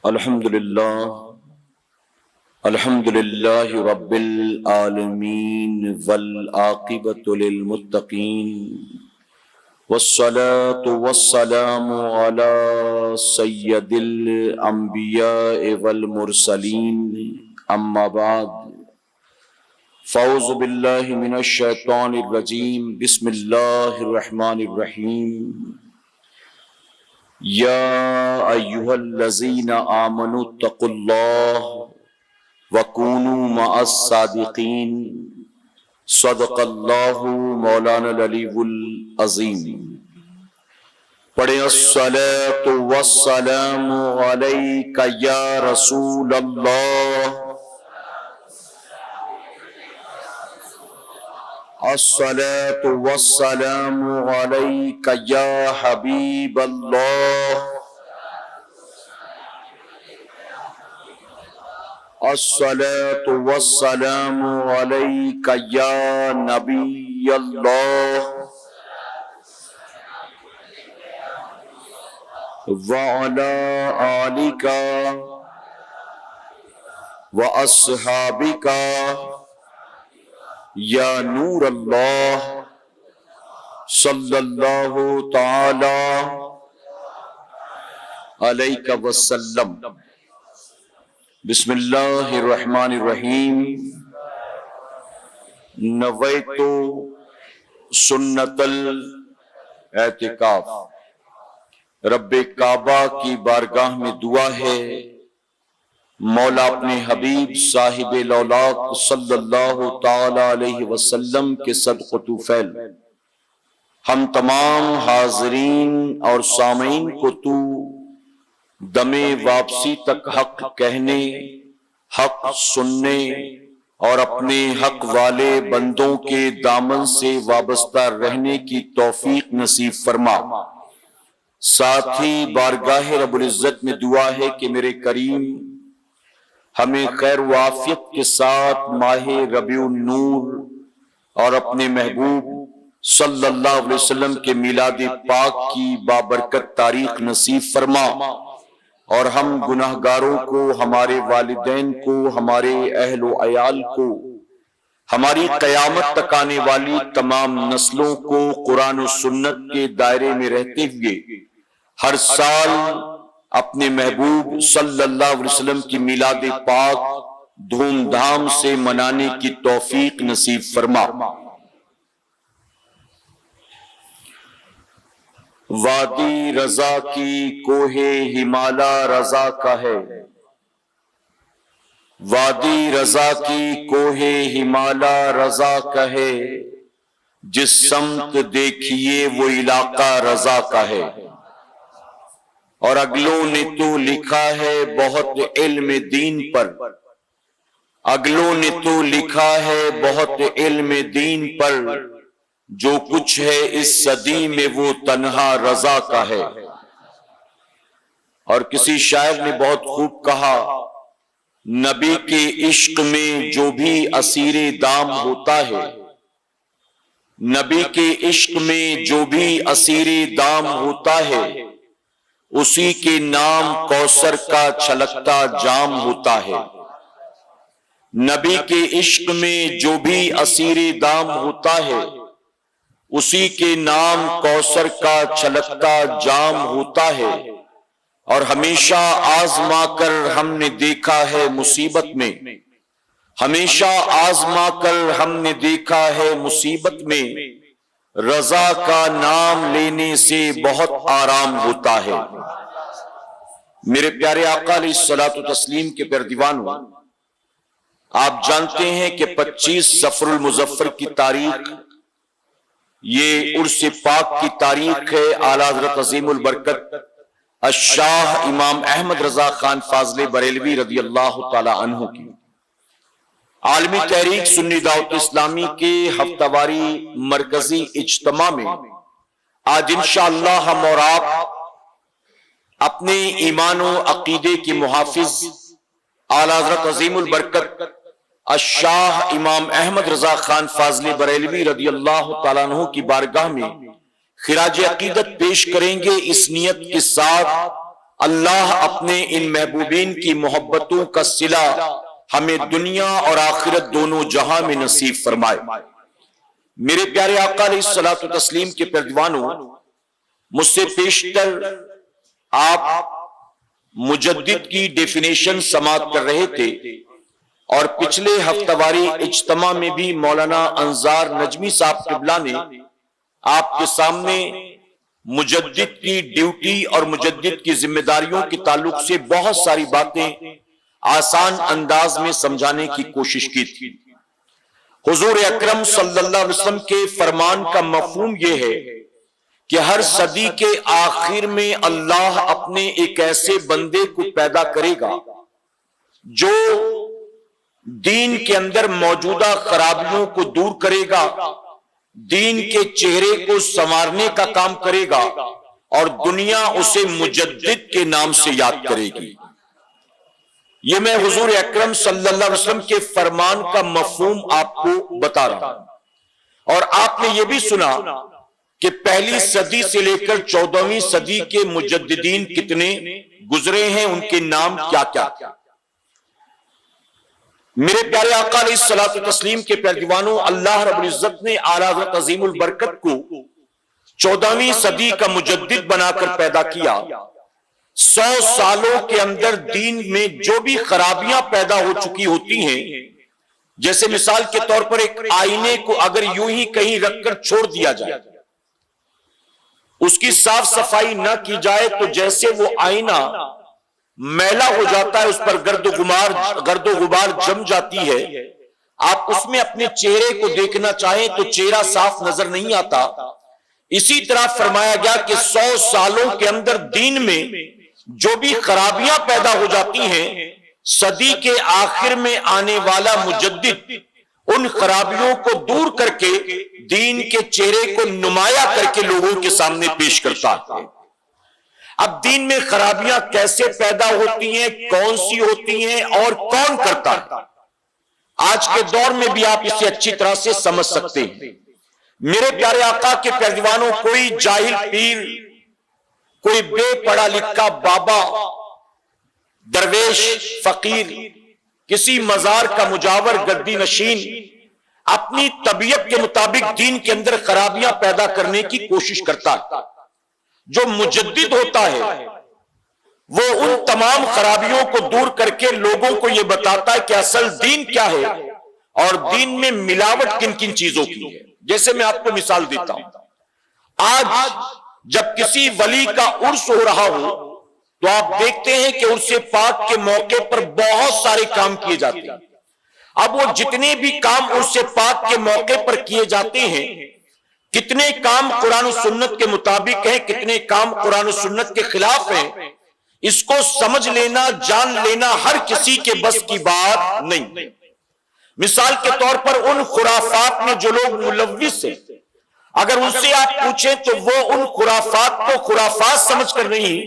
الحمدللہ رب العالمین والعاقبۃ للمتقین والصلاة والسلام علی سید الانبیاء والمرسلین اما بعد فاعوذ باللہ من الشیطان الرجیم بسم اللہ الرحمن الرحیم یا ایہا الذین آمنوا اتقوا اللہ وَكُونُوا مَعَ الصَّادِقِينَ صدق اللہ مولانا العلی العظیم۔ پڑھیں الصلاة والسلام علیک یا رسول اللہ، الصلاة والسلام علیک یا حبیب اللہ، الصلاة والسلام علیک یا نبی اللہ، وعلی آلک واصحابک یا نور اللہ، صلی اللہ تعالی علیک وسلم۔ بسم اللہ الرحمن الرحیم۔ نویت سنت الاعتکاف۔ رب کعبہ کی بارگاہ میں دعا ہے مولا اپنے حبیب صاحب لولاق صلی اللہ تعالی علیہ وسلم کے صدقہ طوفیل ہم تمام حاضرین اور سامعین کو تو دم واپسی تک حق کہنے، حق سننے اور اپنے حق والے بندوں کے دامن سے وابستہ رہنے کی توفیق نصیب فرما۔ ساتھ ہی بارگاہ رب العزت میں دعا ہے کہ میرے کریم ہمیں خیر و عافیت کے ساتھ ماہ ربیع النور اور اپنے محبوب صلی اللہ علیہ وسلم کے میلاد پاک کی بابرکت تاریخ نصیب فرما، اور ہم گناہگاروں کو، ہمارے والدین کو، ہمارے اہل و عیال کو، ہماری قیامت تک آنے والی تمام نسلوں کو قرآن و سنت کے دائرے میں رہتے ہوئے ہر سال اپنے محبوب صلی اللہ علیہ وسلم کی میلاد پاک دھوم دھام سے منانے کی توفیق نصیب فرما۔ وادی رضا کی کوہ ہمالا رضا کا ہے، وادی رضا کی کوہ ہمالا رضا کا ہے، جس سمت دیکھیے وہ علاقہ رضا کا ہے، اور اگلوں نے تو لکھا ہے بہت علم دین پر، اگلوں نے تو لکھا ہے بہت علم دین پر، جو کچھ ہے اس صدی میں وہ تنہا رضا کا ہے۔ اور کسی شاعر نے بہت خوب کہا، نبی کے عشق میں جو بھی اسیر دام ہوتا ہے، نبی کے عشق میں جو بھی اسیر دام ہوتا ہے، اسی کے نام کوثر کا چھلکتا جام ہوتا ہے۔ نبی کے عشق میں جو بھی اسیر دام ہوتا ہے، اسی کے نام کوثر کا چھلکتا جام ہوتا ہے، اور ہمیشہ آزما کر ہم نے دیکھا ہے مصیبت میں، ہمیشہ آزما کر ہم نے دیکھا ہے مصیبت میں، رضا کا نام لینے سے بہت آرام ہوتا ہے۔ میرے پیارے آقا علیہ الصلوۃ والتسلیم کے پیارے دیوانوں، آپ جانتے ہیں کہ 25 صفر المظفر کی تاریخ یہ عرس پاک کی تاریخ ہے اعلیٰ حضرت عظیم البرکت الشاہ امام احمد رضا خان فاضل بریلوی رضی اللہ تعالی عنہ کی۔ عالمی تحریک سنی دعوت اسلامی کے ہفتہ واری مرکزی اجتماع میں آج انشاءاللہ ہم اور آپ اپنے ایمان و عقیدے کے محافظ اعلیٰ حضرت عظیم البرکت الشاہ امام احمد رضا خان فاضل بریلوی رضی اللہ تعالیٰ عنہ کی بارگاہ میں خراج عقیدت پیش کریں گے، اس نیت کے ساتھ اللہ اپنے ان محبوبین کی محبتوں کا صلہ ہمیں دنیا اور آخرت دونوں جہاں میں نصیب فرمائے۔ میرے پیارے آقا علیہ الصلوۃ والتسلیم کے پردوانوں، مجھ سے پیشتر آپ مجدد کی ڈیفینیشن سماعت کر رہے تھے، اور پچھلے ہفتہ واری اجتماع میں بھی مولانا انظار نجمی صاحب قبلہ نے آپ کے سامنے مجدد کی ڈیوٹی اور مجدد کی ذمہ داریوں کے تعلق سے بہت ساری باتیں آسان انداز میں سمجھانے کی کوشش کی تھی۔ حضور اکرم صلی اللہ علیہ وسلم کے فرمان کا مفہوم یہ ہے کہ ہر صدی کے آخر میں اللہ اپنے ایک ایسے بندے کو پیدا کرے گا جو دین کے اندر موجودہ خرابیوں کو دور کرے گا، دین کے چہرے کو سنوارنے کا کام کرے گا، اور دنیا اسے مجدد کے نام سے یاد کرے گی۔ یہ میں حضور اکرم صلی اللہ علیہ وسلم کے فرمان کا مفہوم آپ کو بتا رہا ہوں۔ اور آپ نے یہ بھی سنا کہ پہلی صدی سے لے کر 14ویں صدی کے مجددین کتنے گزرے ہیں، ان کے نام کیا کیا۔ میرے پیارے آقا علیہ الصلوۃ والتسلیم کے پیروانوں، اللہ رب العزت نے اعلیٰ حضرت عظیم البرکت کو 14ویں صدی کا مجدد بنا کر پیدا کیا۔ 100 سالوں کے اندر دین میں جو بھی خرابیاں پیدا ہو چکی ہوتی ہیں، جیسے مثال کے طور پر ایک آئینے کو اگر یوں ہی کہیں رکھ کر چھوڑ دیا جائے، اس کی صاف صفائی نہ کی جائے تو جیسے وہ آئینہ میلا ہو جاتا ہے، اس پر گرد و غبار جم جاتی ہے، آپ اس میں اپنے چہرے کو دیکھنا چاہیں تو چہرہ صاف نظر نہیں آتا۔ اسی طرح فرمایا گیا کہ 100 سالوں کے اندر دین میں جو بھی خرابیاں پیدا ہو جاتی ہیں، صدی کے آخر میں آنے والا مجدد ان خرابیوں کو دور کر کے دین کے چہرے کو نمایاں کر کے لوگوں کے سامنے پیش کرتا ہے۔ اب دین میں خرابیاں کیسے پیدا ہوتی ہیں، کون سی ہوتی ہیں، اور کون کرتا ہے، آج کے دور میں بھی آپ اسے اچھی طرح سے سمجھ سکتے ہیں۔ میرے پیارے آقا کے پیروانوں، کوئی جاہل پیر، کوئی بے پڑھا لکھا بابا، درویش، فقیر، کسی مزار کا مجاور، گدی نشین اپنی طبیعت کے مطابق دین کے اندر خرابیاں پیدا کرنے کی کوشش کرتا ہے۔ جو مجدد ہوتا ہے وہ ان تمام خرابیوں کو دور کر کے لوگوں کو یہ بتاتا ہے کہ اصل دین کیا ہے اور دین میں ملاوٹ کن کن چیزوں کی ہے۔ جیسے میں آپ کو مثال دیتا ہوں، آج جب کسی ولی کا عرس ہو رہا ہو تو آپ دیکھتے ہیں کہ عرس پاک کے موقع پر بہت سارے کام کیے جاتے ہیں۔ اب وہ جتنے بھی کام عرس پاک کے موقع پر کیے جاتے ہیں، کتنے کام قرآن و سنت کے مطابق ہیں، کتنے کام قرآن و سنت کے خلاف ہیں، اس کو سمجھ لینا، جان لینا ہر کسی کے بس کی بات نہیں۔ مثال کے طور پر ان خرافات میں جو لوگ ملوث ہیں، اگر ان سے آپ پوچھیں تو وہ ان خرافات کو خرافات سمجھ کر نہیں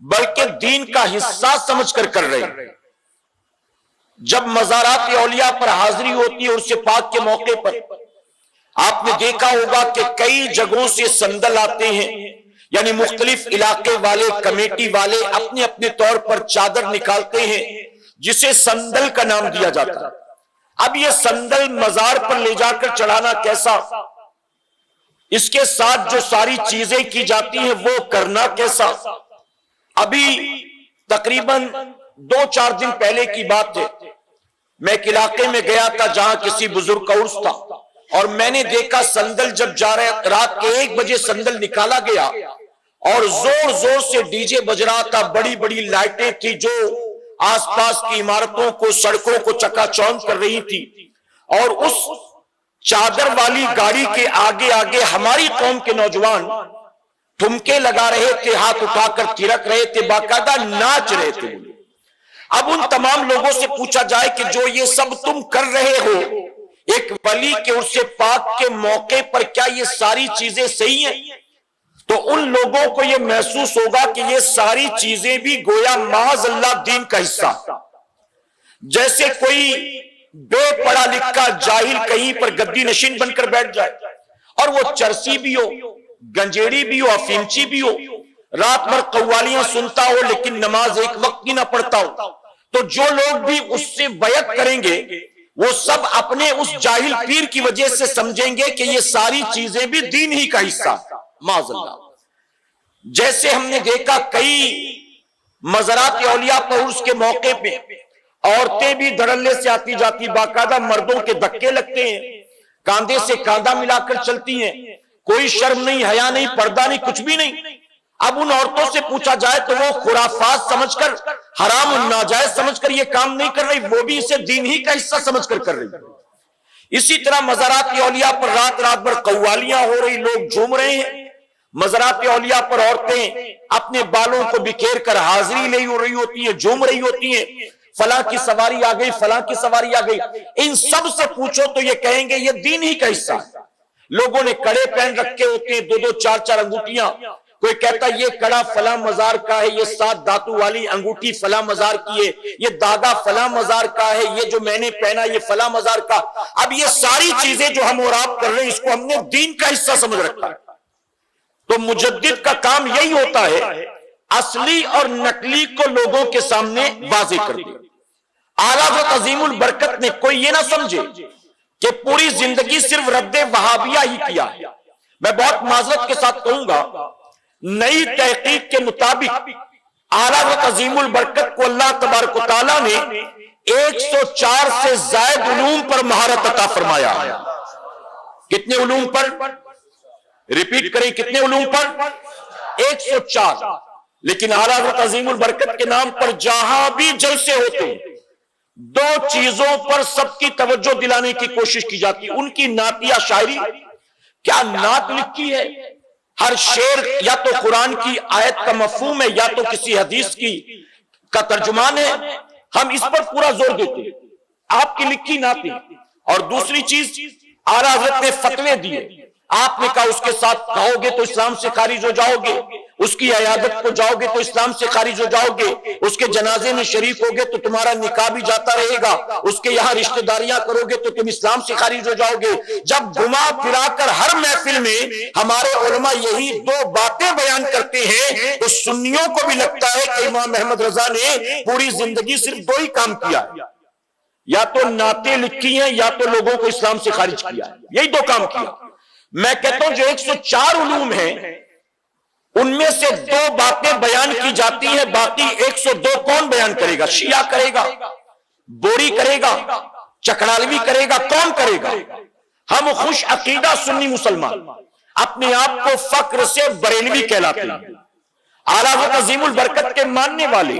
بلکہ دین کا حصہ سمجھ کر کر رہے ہیں۔ جب مزارات اولیاء پر حاضری ہوتی ہے عرس پاک کے موقع پر، آپ نے دیکھا ہوگا کہ کئی جگہوں سے سندل آتے ہیں، یعنی مختلف علاقے والے، کمیٹی والے اپنے اپنے طور پر چادر نکالتے ہیں جسے سندل کا نام دیا جاتا ہے۔ اب یہ سندل مزار پر لے جا کر چڑھانا کیسا، اس کے ساتھ جو ساری چیزیں کی جاتی ہیں وہ کرنا کیسا۔ ابھی تقریباً 2-4 دن پہلے کی بات ہے، میں ایک علاقے میں گیا تھا جہاں کسی بزرگ کا عرس تھا، اور میں نے دیکھا سندل جب جا رہے، رات کے 1 بجے سندل نکالا گیا اور زور زور سے ڈی جے بج رہا تھا، بڑی بڑی لائٹیں تھی جو آس پاس کی عمارتوں کو، سڑکوں کو چکا چوند کر رہی تھی، اور اس چادر والی گاڑی کے آگے آگے ہماری قوم کے نوجوان ٹھمکے لگا رہے تھے، ہاتھ اٹھا کر تھرک رہے تھے، باقاعدہ ناچ رہے تھے۔ اب ان تمام لوگوں سے پوچھا جائے کہ جو یہ سب تم کر رہے ہو ایک ولی کے عرس پاک کے موقع پر، کیا یہ ساری چیزیں صحیح ہیں؟ تو ان لوگوں کو یہ محسوس ہوگا کہ یہ ساری چیزیں بھی گویا معاذ اللہ دین کا حصہ، جیسے کوئی بے پڑھا لکھا جاہل کہیں پر گدی نشین بن کر بیٹھ جائے، اور وہ چرسی بھی ہو، گنجیڑی بھی ہو، افینچی بھی ہو، رات بھر قوالیاں سنتا ہو لیکن نماز ایک وقت کی نہ پڑھتا ہو، تو جو لوگ بھی اس سے بیعت کریں گے وہ سب اپنے اس جاہل پیر کی وجہ سے سمجھیں گے کہ یہ ساری چیزیں بھی دین ہی کا حصہ، معاذ اللہ۔ جیسے ہم نے دیکھا کئی مزارات اولیاء پر عرس کے موقع پہ عورتیں بھی دھڑلے سے آتی جاتی، باقاعدہ مردوں کے دھکے لگتے ہیں، کاندھے سے کاندھا ملا کر چلتی ہیں، کوئی شرم نہیں، حیا نہیں، پردہ نہیں، کچھ بھی نہیں۔ اب ان عورتوں سے پوچھا جائے تو وہ خرافات سمجھ کر، حرام و ناجائز سمجھ کر یہ کام نہیں کر رہی، وہ بھی اسے دین ہی کا حصہ سمجھ کر رہی۔ اسی طرح مزارات اولیاء پر رات رات بھر قوالیاں ہو رہی، لوگ جھوم رہے ہیں، مزارات اولیاء پر عورتیں اپنے بالوں کو بکھیر کر حاضری لے رہی ہوتی ہیں، جھوم رہی ہوتی ہیں، فلاں کی سواری آ گئی، فلاں کی سواری آ گئی۔ ان سب سے پوچھو تو یہ کہیں گے یہ دین ہی کا حصہ ہے۔ لوگوں نے کڑے پہن رکھے ہوتے ہیں، دو دو چار چار انگوٹیاں، کوئی کہتا یہ کڑا فلاں مزار کا ہے، یہ 7 دھاتوں والی انگوٹھی فلاں مزار کی ہے، یہ داغا فلاں مزار کا ہے، یہ جو میں نے پہنا یہ فلاں مزار کا۔ اب یہ ساری چیزیں جو ہم اور آپ کر رہے ہیں اس کو ہم نے دین کا حصہ سمجھ رکھا ہے۔ تو مجدد کا کام یہی ہوتا ہے اصلی اور نقلی کو لوگوں کے سامنے واضح کر دیا۔ اعلیٰ حضرت عظیم البرکت نے کوئی یہ نہ سمجھے کہ پوری زندگی صرف رد وہابیہ ہی کیا ہے۔ میں بہت معذرت کے ساتھ کہوں گا، نئی تحقیق کے مطابق اعلیٰ حضرت عظیم البرکت کو اللہ تبارک و تعالیٰ نے 104 سے زائد علوم پر مہارت عطا فرمایا ہے۔ کتنے علوم پر؟ ریپیٹ کریں، کتنے علوم پر؟ 104۔ لیکن اعلیٰ حضرت عظیم البرکت کے نام پر جہاں بھی جلسے ہوتے ہیں، 2 چیزوں پر سب کی توجہ دلانے کی کوشش کی جاتی ہے۔ ان کی نعتیہ شاعری، کیا نعت لکھی ہے، ہر شعر یا تو قرآن کی آیت کا مفہوم ہے یا تو کسی حدیث کا ترجمان ہے، ہم اس پر پورا زور دیتے ہیں، آپ کی لکھی نعتیں۔ اور دوسری چیز، اعلیٰ حضرت نے فتوے دیے، آپ نے کہا اس کے ساتھ کہو گے تو اسلام سے خارج ہو جاؤ گے، اس کی عیادت کو جاؤ گے تو اسلام سے خارج ہو جاؤ گے، اس کے جنازے میں شریک ہوگے تو تمہارا نکاح بھی جاتا رہے گا، اس کے یہاں رشتہ داریاں کرو گے تو تم اسلام سے خارج ہو جاؤ گے۔ جب گھما پھرا کر ہر محفل میں ہمارے علماء یہی 2 باتیں بیان کرتے ہیں تو سنیوں کو بھی لگتا ہے کہ امام احمد رضا نے پوری زندگی صرف 2 ہی کام کیا ہے، یا تو نعتیں لکھی ہیں یا تو لوگوں کو اسلام سے خارج کیا ہے، یہی 2 کام کیا۔ میں کہتا ہوں جو 104 علوم ہیں ان میں سے 2 باتیں بیان کی جاتی ہیں، باقی 102 کون بیان کرے گا؟ شیعہ کرے گا، بوری کرے گا، چکڑالوی کرے گا، کون کرے گا؟ ہم خوش عقیدہ سنی مسلمان اپنے آپ کو فخر سے بریلوی کہلاتے ہیں، اعلیٰ حضرت عظیم البرکت کے ماننے والے۔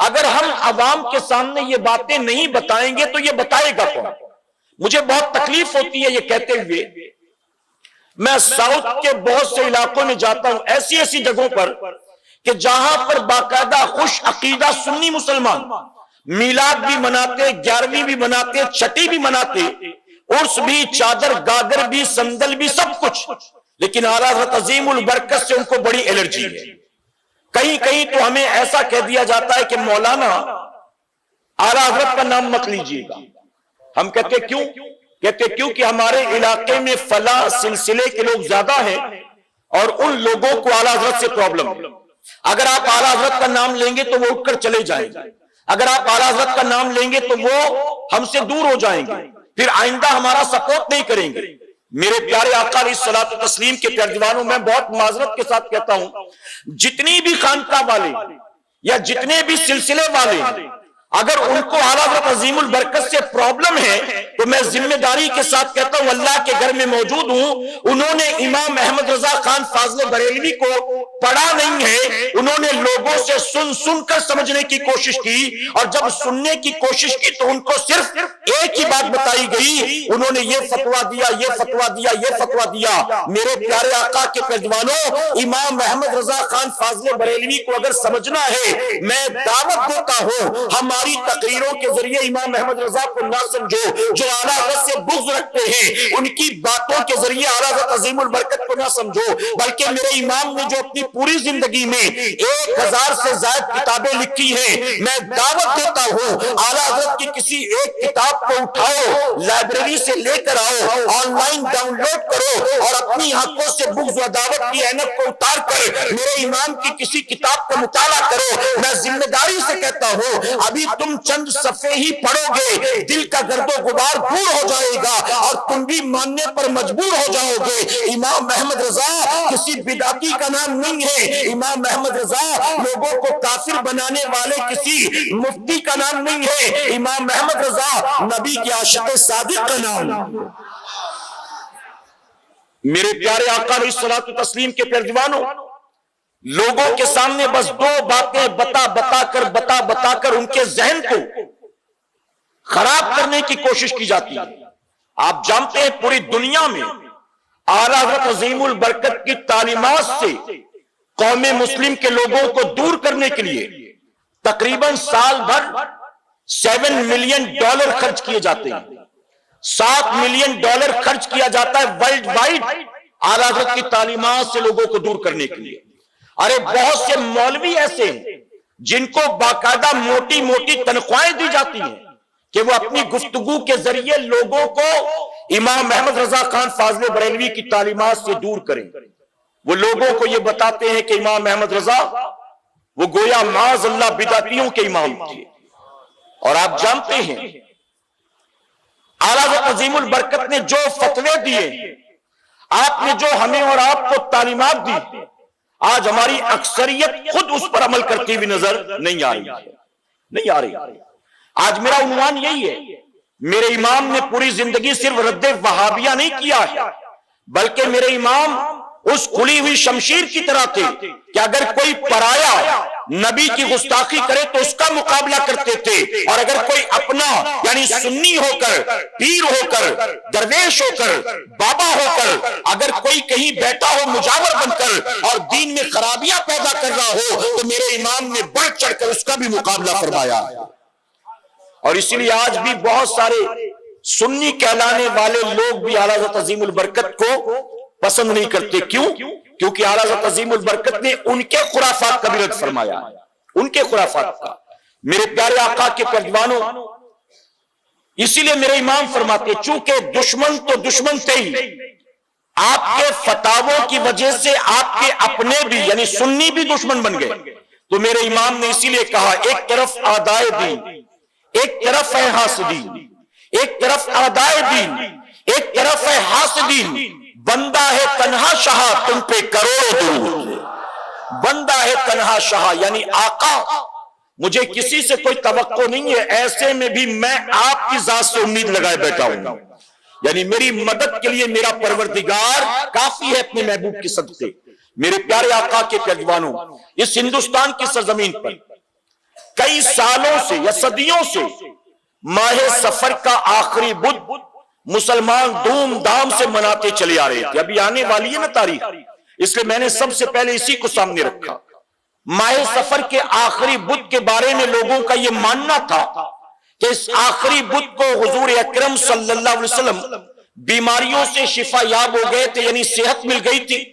اگر ہم عوام کے سامنے یہ باتیں نہیں بتائیں گے تو یہ بتائے گا کون؟ مجھے بہت تکلیف ہوتی ہے یہ کہتے ہوئے، میں ساؤتھ کے بہت سے علاقوں میں جاتا ہوں، ایسی ایسی جگہوں پر کہ جہاں پر باقاعدہ خوش عقیدہ سنی مسلمان میلاد بھی مناتے، 11ویں بھی مناتے، چھٹی بھی مناتے، عرس بھی، چادر گاگر بھی، سندل بھی، سب کچھ، لیکن اعلیٰ حضرت عظیم البرکت سے ان کو بڑی الرجی ہے۔ کہیں کہیں تو ہمیں ایسا کہہ دیا جاتا ہے کہ مولانا اعلیٰ حضرت کا نام مت لیجیے گا۔ ہم کہتے کیوں؟ کہتے کیونکہ ہمارے علاقے میں فلاں سلسلے کے لوگ زیادہ ہیں اور ان لوگوں کو اعلیٰ حضرت سے پرابلم ہے۔ اگر آپ اعلیٰ حضرت کا نام لیں گے تو وہ اٹھ کر چلے جائیں گے، اگر آپ اعلیٰ حضرت کا نام لیں گے تو وہ ہم سے دور ہو جائیں گے، پھر آئندہ ہمارا سپورٹ نہیں کریں گے۔ میرے پیارے آقا علیہ الصلوۃ والتسلیم کے پیارے دیوانوں، میں بہت معذرت کے ساتھ کہتا ہوں، جتنی بھی خانقاہ والے یا جتنے بھی سلسلے والے اگر ان کو اعلیٰ حضرت عظیم البرکت سے پرابلم ہے تو میں ذمہ داری کے ساتھ کہتا ہوں، اللہ کے گھر میں موجود ہوں، انہوں نے امام احمد رضا خان فاضل بریلوی کو پڑھا نہیں ہے، انہوں نے لوگوں سے سن کر سمجھنے کی کوشش کی، اور جب سننے کی کوشش کی تو ان کو صرف ایک ہی بات بتائی گئی، انہوں نے یہ فتویٰ دیا، یہ فتویٰ دیا، یہ فتویٰ دیا۔ میرے پیارے آقا کے پیروانوں، امام احمد رضا خان فاضل بریلوی کو اگر سمجھنا ہے، میں دعوت دیتا ہوں، ہم ہماری تقریروں کے ذریعے امام احمد رضا کو نہ سمجھو، جو اعلیٰ حضرت سے بغض رکھتے ہیں ان کی باتوں کے ذریعے اعلیٰ حضرت عظیم البرکت کو نہ سمجھو، بلکہ میرے امام نے جو اپنی پوری زندگی میں 1000 سے زائد کتابیں لکھی ہیں، میں دعوت دیتا ہوں اعلیٰ حضرت کی کسی ایک کتاب کو اٹھاؤ، لائبریری سے لے کر آؤ، آن لائن ڈاؤن لوڈ کرو اور اپنی آنکھوں سے بغض و عداوت کی عینک کو اتار کر میرے امام کی کسی کتاب کا مطالعہ کرو۔ میں ذمہ داری سے کہتا ہوں ابھی تم چند صفحے ہی پڑھو گے، دل کا گرد و غبار دور ہو جائے گا اور تم بھی ماننے پر مجبور ہو جاؤ گے۔ امام احمد رضا کسی بدعتی کا نام نہیں ہے، امام احمد رضا لوگوں کو کافر بنانے والے کسی مفتی کا نام نہیں ہے، امام احمد رضا نبی کے عاشق صادق کا نام ہے۔ میرے پیارے آقا علیہ الصلوۃ والتسلیم کے پیروانوں، لوگوں کے سامنے بس دو باتیں بتا کر ان کے ذہن کو خراب کرنے کی کوشش کی جاتی ہے۔ آپ جانتے ہیں پوری دنیا میں اعلیٰ حضرت عظیم البرکت کی تعلیمات سے قوم مسلم کے لوگوں کو دور کرنے کے لیے تقریباً سال بھر $7 ملین خرچ کیے جاتے ہیں، $7 ملین خرچ کیا جاتا ہے ورلڈ وائڈ اعلیٰ حضرت کی تعلیمات سے لوگوں کو دور کرنے کے لیے۔ ارے بہت سے مولوی ایسے ہیں جن کو باقاعدہ موٹی موٹی تنخواہیں دی جاتی ہیں کہ وہ اپنی گفتگو کے ذریعے لوگوں کو امام احمد رضا خان فاضل بریلوی کی تعلیمات سے دور کریں۔ وہ لوگوں کو یہ بتاتے ہیں کہ امام احمد رضا وہ گویا معاذ اللہ بدعتیوں کے امام تھے۔ اور آپ جانتے ہیں اعلیٰ حضرت عظیم البرکت نے جو فتوے دیے، آپ نے جو ہمیں اور آپ کو تعلیمات دی، آج ہماری اکثریت خود اس پر عمل کرتی ہوئی نظر نہیں آ رہی۔ آج میرا عنوان یہی ہے، میرے امام نے پوری زندگی صرف رد وہابیہ نہیں کیا ہے، بلکہ میرے امام اس کھلی ہوئی شمشیر کی طرح تھے کہ اگر کوئی پرایا نبی کی گستاخی کرے تو اس کا مقابلہ کرتے تھے، اور اگر کوئی اپنا یعنی سنی ہو کر، پیر ہو کر، درویش ہو کر، بابا ہو کر اگر کوئی کہیں بیٹھا ہو مجاور بن کر اور دین میں خرابیاں پیدا کر رہا ہو تو میرے امام نے بڑھ چڑھ کر اس کا بھی مقابلہ فرمایا۔ اور اسی لیے آج بھی بہت سارے سنی کہلانے والے لوگ بھی اعلیٰ حضرت عظیم البرکت کو پسند نہیں کرتے۔ کیوں؟ کیونکہ اعلیٰ حضرت عظیم البرکت نے ان کے خرافات کا بھی رد فرمایا، ان کے خرافات کا۔ میرے پیارے آقا کے پیروانوں، اسی لیے میرے امام فرماتے چونکہ دشمن تو دشمن تھے ہی، آپ کے فتاووں کی وجہ سے آپ کے اپنے بھی یعنی سنی بھی دشمن بن گئے۔ تو میرے امام نے اسی لیے کہا ایک طرف اعدائے دین، ایک طرف ہے حاسدین، ایک طرف اعدائے دین، ایک طرف ہے حاسدین، بندہ ہے تنہا شاہ تم پہ کروڑوں درود۔ بندہ ہے تنہا شاہ یعنی آقا مجھے کسی سے کوئی توقع نہیں ہے، ایسے میں بھی میں آپ کی ذات سے امید لگائے بیٹھا ہوں، یعنی میری مدد کے لیے میرا پروردگار کافی ہے اپنے محبوب کی صدقے۔ میرے پیارے آقا کے پیروانوں، اس ہندوستان کی سرزمین پر کئی سالوں سے یا صدیوں سے ماہ سفر کا آخری بدھ مسلمان دھوم دھام سے مناتے چلے آ رہے تھے۔ ابھی آنے والی ہے نا تاریخ، اس لیے میں نے سب سے پہلے اسی کو سامنے رکھا۔ ماہ سفر کے آخری بدھ کے بارے میں لوگوں کا یہ ماننا تھا کہ اس آخری بدھ کو حضور اکرم صلی اللہ علیہ وسلم بیماریوں سے شفا یاب ہو گئے تھے، یعنی صحت مل گئی تھی،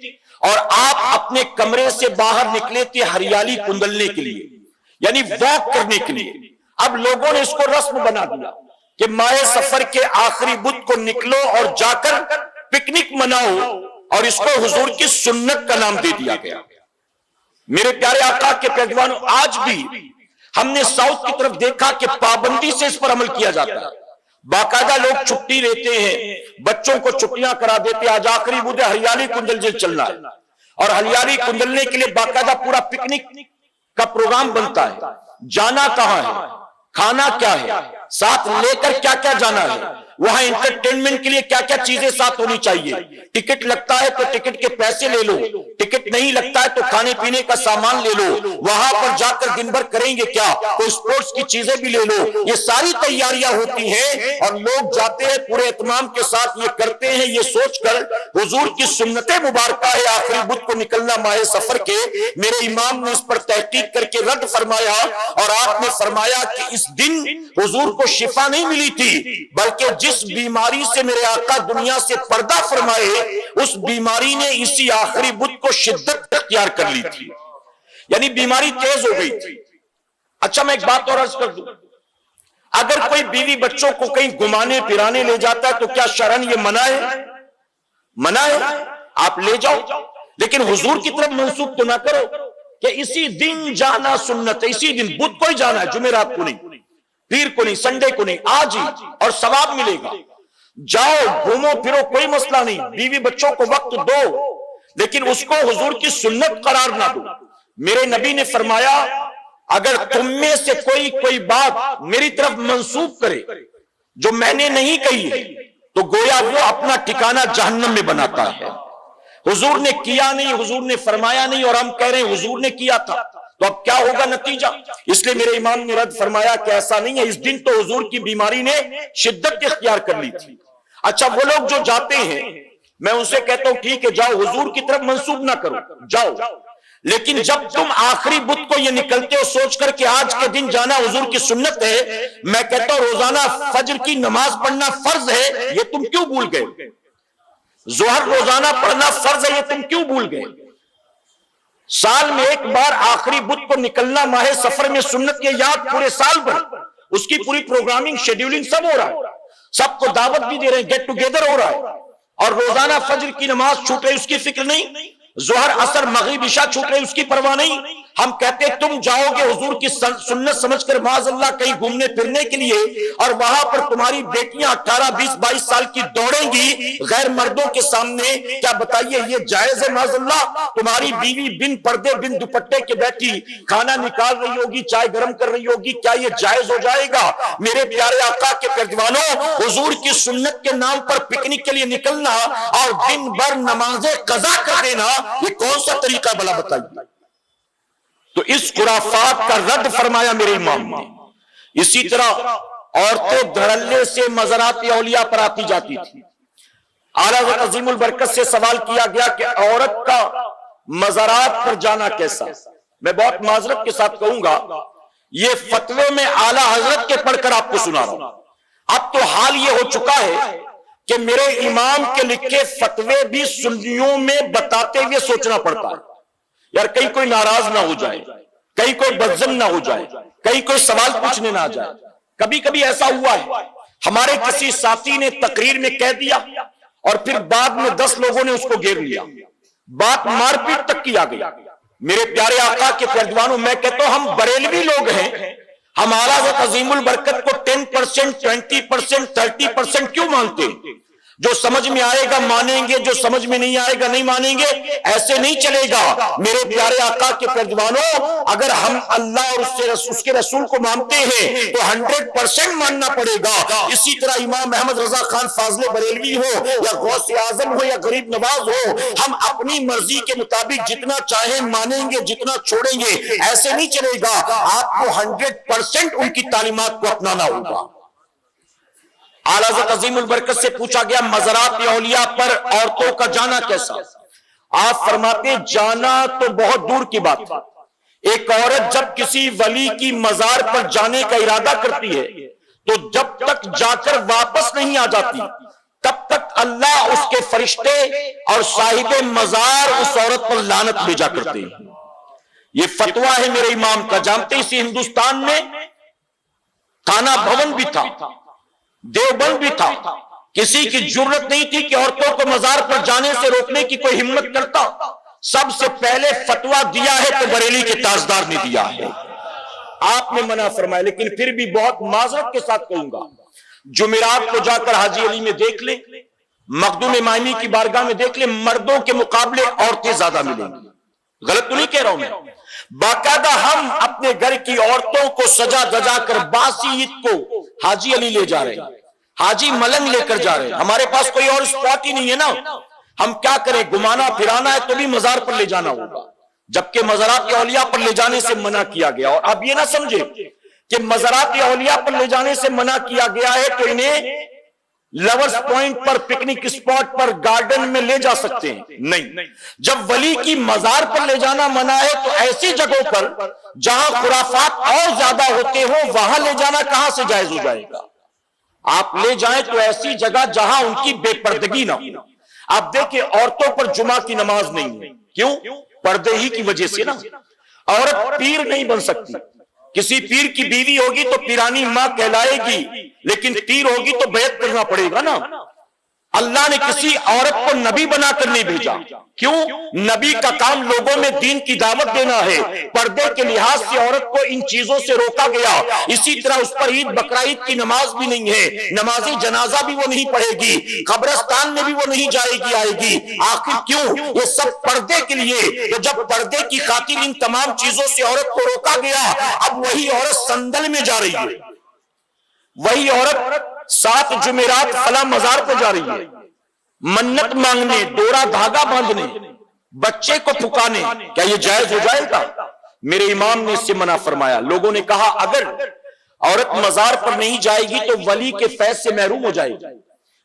اور آپ اپنے کمرے سے باہر نکلے تھے ہریالی کندلنے کے لیے، یعنی واک کرنے کے لیے۔ اب لوگوں نے اس کو رسم بنا دیا کہ ماہ سفر کے آخری بدھ کو نکلو اور جا کر پکنک مناؤ، اور اس کو حضور کی سنت کا نام دے دیا گیا۔ میرے پیارے آقا کے پیروانوں، آج بھی ہم نے ساؤتھ کی طرف دیکھا کہ پابندی سے اس پر عمل کیا جاتا ہے، باقاعدہ لوگ چھٹی لیتے ہیں، بچوں کو چھٹیاں کرا دیتے، آج آخری بدھ ہریالی کندل چلنا ہے، اور ہریالی کندلنے کے لیے باقاعدہ پورا پکنک کا پروگرام بنتا ہے۔ جانا کہاں ہے، کھانا کیا ہے، ساتھ لے کر کیا کیا جانا ہے، وہاں انٹرٹینمنٹ کے لیے کیا کیا چیزیں ساتھ ہونی چاہیے. ٹکٹ لگتا ہے تو ٹکٹ کے پیسے لے لو, ٹکٹ نہیں لگتا ہے تو کھانے پینے کا سامان لے لو, وہاں پر جا کر دن بھر کریں گے کیا, تو اسپورٹس کی چیزیں بھی لے لو. یہ ساری تیاریاں ہوتی ہیں اور لوگ جاتے ہیں پورے اہتمام کے ساتھ یہ کرتے ہیں, یہ سوچ کر حضور کی سنت مبارکہ ہے آخری بدھ کو نکلنا ماہ سفر کے. میرے امام نے اس پر تحقیق کر کے رد فرمایا اور آپ نے فرمایا کہ اس دن حضور کو شفا نہیں ملی تھی, بلکہ جس بیماری سے میرے آقا دنیا سے پردہ فرمائے اس بیماری نے اسی آخری بدھ کو شدت اختیار کر لی تھی, یعنی بیماری تیز ہو گئی تھی. اچھا میں ایک بات اور عرض کر دوں, اگر کوئی بیوی بچوں کو کہیں گھمانے پھرانے لے جاتا ہے تو کیا شرعن یہ منع ہے؟ منع ہے, آپ لے جاؤ, لیکن حضور کی طرف منسوب تو نہ کرو کہ اسی دن جانا سنت ہے, اسی دن بدھ کو ہی جانا ہے, جمعرات کو نہیں, پیر کو نہیں, سنڈے کو نہیں, آج ہی اور ثواب ملے گا. جاؤ گھومو پھرو کوئی مسئلہ نہیں, بیوی بچوں کو وقت دو, لیکن اس کو حضور کی سنت قرار نہ دو. میرے نبی نے فرمایا اگر تم میں سے کوئی بات میری طرف منسوب کرے جو میں نے نہیں کہی ہے تو گویا وہ اپنا ٹھکانہ جہنم میں بناتا ہے. حضور نے کیا نہیں, حضور نے فرمایا نہیں, اور ہم کہہ رہے ہیں حضور نے کیا تھا, تو اب کیا ہوگا نتیجہ؟ اس لیے میرے امام نے رد فرمایا کہ ایسا نہیں ہے, اس دن تو حضور کی بیماری نے شدت اختیار کر لی تھی. اچھا وہ لوگ جو جاتے ہیں میں ان سے کہتا ہوں ٹھیک ہے جاؤ, حضور کی طرف منسوب نہ کرو, جاؤ, لیکن جب تم آخری بدھ کو یہ نکلتے ہو سوچ کر کہ آج کے دن جانا حضور کی سنت ہے, میں کہتا ہوں روزانہ فجر کی نماز پڑھنا فرض ہے, یہ تم کیوں بھول گئے؟ ظہر روزانہ پڑھنا فرض ہے, یہ تم کیوں بھول گئے؟ سال میں ایک بار آخری بدھ کو نکلنا ماہ سفر میں سنت کے یاد پورے سال بھر, اس کی پوری پروگرامنگ شیڈیولنگ سب ہو رہا ہے, سب کو دعوت بھی دے رہے ہیں, گیٹ ٹوگیدر ہو رہا ہے, اور روزانہ فجر کی نماز چھوٹ رہی اس کی فکر نہیں, ظہر عصر مغرب عشاء چھوٹ رہی اس کی پرواہ نہیں. ہم کہتے ہیں تم جاؤ گے حضور کی سنت سمجھ کر معاذ اللہ کہیں گھومنے پھرنے کے لیے, اور وہاں پر تمہاری بیٹیاں 18 20 22 سال کی دوڑیں گی غیر مردوں کے سامنے, کیا بتائیے یہ جائز ہے؟ معاذ اللہ تمہاری بیوی بن پردے بن دوپٹے کے بیٹھی کھانا نکال رہی ہوگی, چائے گرم کر رہی ہوگی, کیا یہ جائز ہو جائے گا؟ میرے پیارے آقا کے پیروانوں, حضور کی سنت کے نام پر پکنک کے لیے نکلنا اور دن بھر نمازیں قضا کر دینا, یہ کون سا طریقہ بلا بتائیے؟ تو اس خرافات کا رد فرمایا میرے امام نے. اسی طرح عورتیں دھڑلے سے مزارات اولیاء پر آتی جاتی تھی. اعلیٰ حضرت عظیم البرکت سے سوال کیا گیا کہ عورت کا مزارات پر جانا کیسا؟ میں بہت معذرت کے ساتھ کہوں گا یہ فتوے میں اعلیٰ حضرت کے پڑھ کر آپ کو سنا رہا ہوں. اب تو حال یہ ہو چکا ہے کہ میرے امام کے لکھے فتوے بھی سنیوں میں بتاتے ہوئے سوچنا پڑتا ہے, یار کہیں کوئی ناراض نہ ہو جائے, کہیں کوئی بدظن نہ ہو جائے, کہیں کوئی سوال پوچھنے نہ جائے. کبھی کبھی ایسا ہوا ہے ہمارے کسی ساتھی نے تقریر میں کہہ دیا اور پھر بعد میں 10 لوگوں نے اس کو گھیر لیا, بات مار پیٹ تک کی آ گئی. میرے پیارے آقا کے پیروانوں, میں کہتا ہوں ہم بریلوی لوگ ہیں, ہم اعلیٰ حضرت عظیم البرکت کو 10%, 20%, 30% کیوں مانتے ہیں؟ جو سمجھ میں آئے گا مانیں گے, جو سمجھ میں نہیں آئے گا نہیں مانیں گے, ایسے نہیں چلے گا. میرے پیارے آقا کے پیروانوں, اگر ہم اللہ اور اس کے رسول کو مانتے ہیں تو 100% ماننا پڑے گا. اسی طرح امام احمد رضا خان فاضل بریلوی ہو یا غوث اعظم ہو یا غریب نواز ہو, ہم اپنی مرضی کے مطابق جتنا چاہیں مانیں گے, جتنا چھوڑیں گے, ایسے نہیں چلے گا. آپ کو 100% ان کی تعلیمات کو اپنانا ہوگا. اعلیٰ حضرت عظیم البرکت سے پوچھا گیا مزارات اولیاء پر عورتوں کا جانا کیسا؟ آپ فرماتے ہیں جانا تو بہت دور کی بات. ایک عورت جب کسی ولی کی مزار پر جانے کا ارادہ کرتی ہے تو جب تک جا کر واپس نہیں آ جاتی تب تک اللہ, اس کے فرشتے اور صاحب مزار اس عورت پر لعنت بھیجا کرتے ہیں. یہ فتویٰ ہے میرے امام کا. جانتے اسی ہندوستان میں تھانہ بھون بھی تھا, دیوبند بھی تھا, کسی کی جرت نہیں تھی کہ عورتوں کو مزار پر جانے سے روکنے کی کوئی ہمت کرتا. سب سے پہلے فتویٰ دیا ہے تو بریلی کے تاجدار نے دیا ہے, آپ نے منع فرمایا. لیکن پھر بھی بہت معذرت کے ساتھ کہوں گا, جمعرات کو جا کر حاجی علی میں دیکھ لیں, مخدوم مائمی کی بارگاہ میں دیکھ لیں, مردوں کے مقابلے عورتیں زیادہ ملیں گی. غلط تو نہیں کہہ رہا ہوں میں, باقاعدہ ہم اپنے گھر کی عورتوں کو سجا دجا کر باسی عید کو حاجی علی لے جا رہے ہیں. حاجی ملنگ لے کر جا رہے ہیں، ہمارے پاس کوئی اور اسپاٹ ہی نہیں ہے نا، ہم کیا کریں؟ گمانا پھرانا ہے تو بھی مزار پر لے جانا ہوگا، جبکہ مزارات اولیاء پر لے جانے سے منع کیا گیا۔ اور اب یہ نہ سمجھے کہ مزارات اولیاء پر لے جانے سے منع کیا گیا ہے تو انہیں لورز پوائنٹ پر، پکنک اسپاٹ پر، گارڈن میں لے جا سکتے ہیں، نہیں۔ جب ولی کی مزار پر لے جانا منع ہے تو ایسی جگہوں پر جہاں خرافات اور زیادہ ہوتے ہوں وہاں لے جانا کہاں سے جائز ہو جائے گا؟ آپ لے جائیں تو ایسی جگہ جہاں ان کی بے پردگی نہ ہو۔ آپ دیکھیں عورتوں پر جمعہ کی نماز نہیں ہے، کیوں؟ پردے ہی کی وجہ سے نا۔ عورت پیر نہیں بن سکتی، کسی پیر کی بیوی ہوگی تو پیرانی ماں کہلائے گی، لیکن پیر ہوگی تو بیعت کرنا پڑے گا نا۔ اللہ نے کسی عورت کو نبی بنا کر نہیں بھیجا، کیوں؟ نبی کا کام لوگوں میں دین کی دعوت دینا ہے۔ پردے کے لحاظ سے عورت کو ان چیزوں سے روکا گیا۔ اسی طرح اس پر عید بقرعید کی نماز بھی نہیں ہے، نماز جنازہ بھی وہ نہیں پڑھے گی، قبرستان میں بھی وہ نہیں جائے گی آئے گی۔ آخر کیوں؟ یہ سب پردے کے لیے۔ تو جب پردے کی خاطر ان تمام چیزوں سے عورت کو روکا گیا، اب وہی عورت سندل میں جا رہی ہے، وہی عورت 7 جمعرات فلاں مزار پہ جا رہی ہے، منت مانگنے، ڈورا دھاگا باندھنے، بچے کو پھکانے، کیا یہ جائز ہو جائے گا؟ میرے امام نے اس سے منع فرمایا۔ لوگوں نے کہا اگر عورت مزار پر نہیں جائے گی تو ولی کے فیض سے محروم ہو جائے گی۔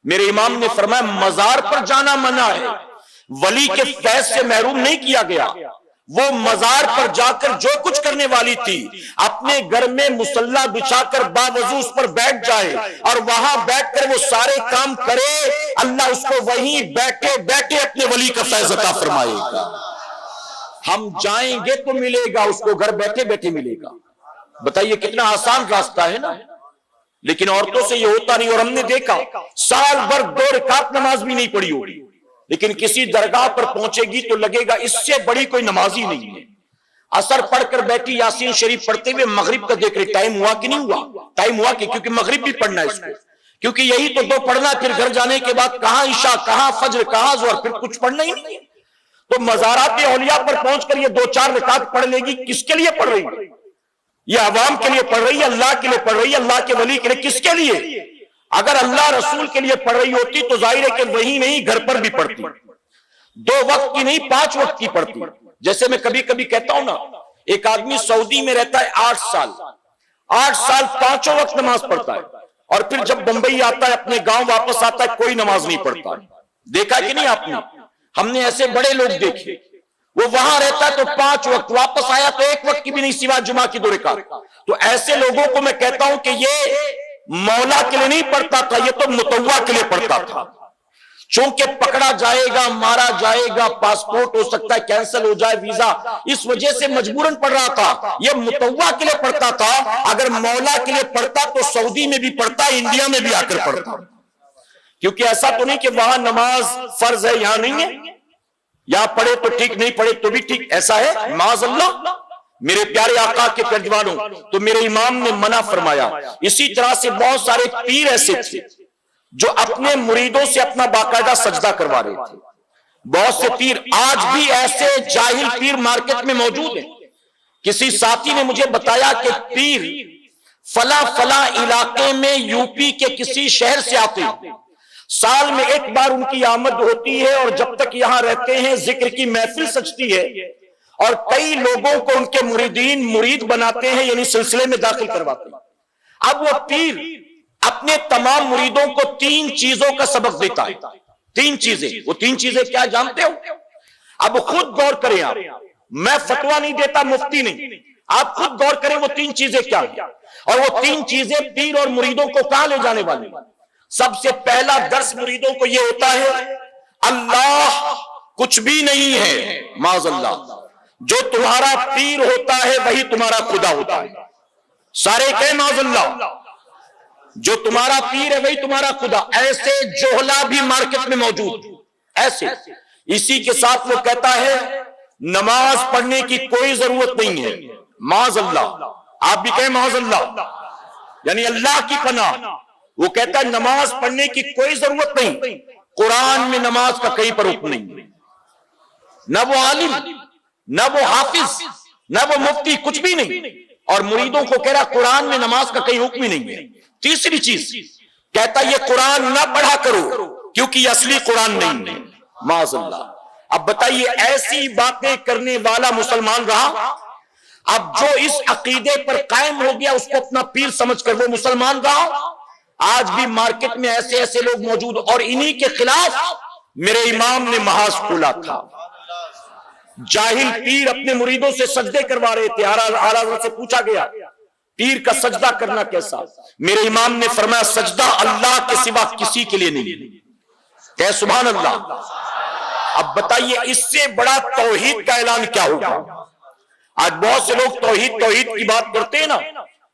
میرے امام نے فرمایا مزار پر جانا منع ہے، ولی کے فیض سے محروم نہیں کیا گیا۔ وہ مزار پر جا کر جو کچھ کرنے والی تھی اپنے گھر میں مصلی بچھا کر باوضو اس پر بیٹھ جائے اور وہاں بیٹھ کر وہ سارے کام کرے، اللہ اس کو وہیں بیٹھے بیٹھے اپنے ولی کا فیض عطا فرمائے گا۔ ہم جائیں گے تو ملے گا، اس کو گھر بیٹھے بیٹھے ملے گا۔ بتائیے کتنا آسان راستہ ہے نا، لیکن عورتوں سے یہ ہوتا نہیں۔ اور ہم نے دیکھا سال بھر 2 رکعت نماز بھی نہیں پڑھی ہوگی، لیکن کسی درگاہ پر پہنچے گی تو لگے گا اس سے بڑی کوئی نماز ہی نہیں ہے۔ اثر پڑھ کر بیٹھی یاسین شریف پڑھتے ہوئے مغرب کا دیکھ رہے، ٹائم ہوا کہ نہیں ہوا؟ ٹائم ہوا کہ کیونکہ مغرب بھی پڑھنا ہے اس کو، کیونکہ یہی تو 2 پڑھنا ہے، پھر گھر جانے کے بعد کہاں عشاء، کہاں فجر، کہاں ظہر، پھر کچھ پڑھنا ہی نہیں ہے۔ تو مزارات اولیاء پر پہنچ کر یہ 2-4 رکعت پڑھ لے گی، کس کے لیے پڑھ رہی ہے؟ یہ عوام کے لیے پڑھ رہی ہے، اللہ کے لیے پڑھ رہی ہے، اللہ کے ولی کے لیے، کس کے لیے؟ اگر اللہ رسول کے لیے پڑھ رہی ہوتی تو ظاہر ہے کہ وہی نہیں گھر پر بھی پڑھتی، 2 وقت کی نہیں 5 وقت کی پڑھتی۔ جیسے میں کبھی کبھی کہتا ہوں نا، ایک آدمی سعودی میں رہتا ہے 8 سال 5 وقت نماز پڑھتا ہے، اور پھر جب بمبئی آتا ہے اپنے گاؤں واپس آتا ہے کوئی نماز نہیں پڑھتا۔ دیکھا کہ نہیں آپ نے؟ ہم نے ایسے بڑے لوگ دیکھے، وہ وہاں رہتا ہے تو 5 وقت، واپس آیا تو 1 وقت کی بھی نہیں سوا جمعہ کی 2 رکعت۔ تو ایسے لوگوں کو میں کہتا ہوں کہ یہ مولا کے لیے نہیں پڑھتا تھا، یہ تو متوع کے لیے پڑھتا تھا۔ چونکہ پکڑا جائے گا، مارا جائے گا، پاسپورٹ ہو سکتا ہے کینسل ہو جائے، ویزا، اس وجہ سے مجبوراً پڑھ رہا تھا۔ یہ متوع کے لیے پڑھتا تھا، اگر مولا کے لیے پڑھتا تو سعودی میں بھی پڑھتا، انڈیا میں بھی آ کر پڑھتا۔ کیونکہ ایسا تو نہیں کہ وہاں نماز فرض ہے یہاں نہیں ہے، یہاں پڑھے تو ٹھیک، نہیں پڑھے تو بھی ٹھیک، ایسا ہے؟ معاذ اللہ۔ میرے پیارے آقا کے پیروانوں، تو میرے امام نے منع فرمایا۔ اسی طرح سے بہت سارے پیر ایسے تھے جو اپنے مریدوں سے اپنا باقاعدہ سجدہ کروا رہے تھے۔ بہت سے پیر آج بھی ایسے جاہل پیر مارکیٹ میں موجود ہیں۔ کسی ساتھی نے مجھے بتایا کہ پیر فلاں علاقے میں یو پی کے کسی شہر سے آتے ہیں، سال میں 1 بار ان کی آمد ہوتی ہے، اور جب تک یہاں رہتے ہیں ذکر کی محفل سجتی ہے، اور کئی لوگوں کو ان کے مریدین مرید بناتے ہیں، یعنی سلسلے میں داخل کرواتے ہیں۔ اب وہ پیر اپنے تمام مریدوں کو 3 چیزوں کا سبق دیتا ہے۔ 3 چیزیں، وہ 3 چیزیں کیا جانتے ہو؟ اب خود غور کریں آپ، میں فتویٰ نہیں دیتا، مفتی نہیں، آپ خود غور کریں وہ 3 چیزیں کیا ہیں، اور وہ 3 چیزیں پیر اور مریدوں کو کہاں لے جانے والی۔ سب سے پہلا درس مریدوں کو یہ ہوتا ہے، اللہ کچھ بھی نہیں ہے، معاذ اللہ۔ جو تمہارا پیر ہوتا ہے وہی تمہارا خدا ہوتا ہے۔ سارے کہیں معاذ اللہ۔ جو تمہارا پیر ہے وہی تمہارا خدا۔ ایسے جوہلا بھی مارکیٹ میں موجود، ایسے۔ اسی کے ساتھ وہ کہتا ہے نماز پڑھنے کی کوئی ضرورت نہیں ہے، معاذ اللہ۔ آپ بھی کہیں معاذ اللہ، یعنی اللہ کی پناہ۔ وہ کہتا ہے نماز پڑھنے کی کوئی ضرورت نہیں، قرآن میں نماز کا کہیں پر حکم نہیں، نہ وہ عالم، نہ وہ حافظ، نہ وہ مفتی، کچھ بھی نہیں، اور مریدوں کو کہہ رہا قرآن میں نماز کا کہیں حکم ہی نہیں ہے۔ تیسری چیز، کہتا یہ قرآن نہ پڑھا کرو کیونکہ یہ اصلی قرآن نہیں ہے، معاذ اللہ۔ اب بتائیے ایسی باتیں کرنے والا مسلمان رہا؟ اب جو اس عقیدے پر قائم ہو گیا اس کو اپنا پیر سمجھ کر وہ مسلمان رہا؟ آج بھی مارکیٹ میں ایسے ایسے لوگ موجود، اور انہی کے خلاف میرے امام نے محاذ کھولا تھا۔ جاہل پیر اپنے مریدوں سے سجدے کروا رہے تھے، اعلیٰ حضرت سے پوچھا گیا پیر کا سجدہ کرنا کیسا؟ میرے امام نے فرمایا سجدہ اللہ کے سوا کسی کے لیے نہیں۔ کہ سبحان اللہ۔ اب بتائیے اس سے بڑا توحید کا اعلان کیا ہوگا؟ آج بہت سے لوگ توحید کی بات کرتے ہیں نا،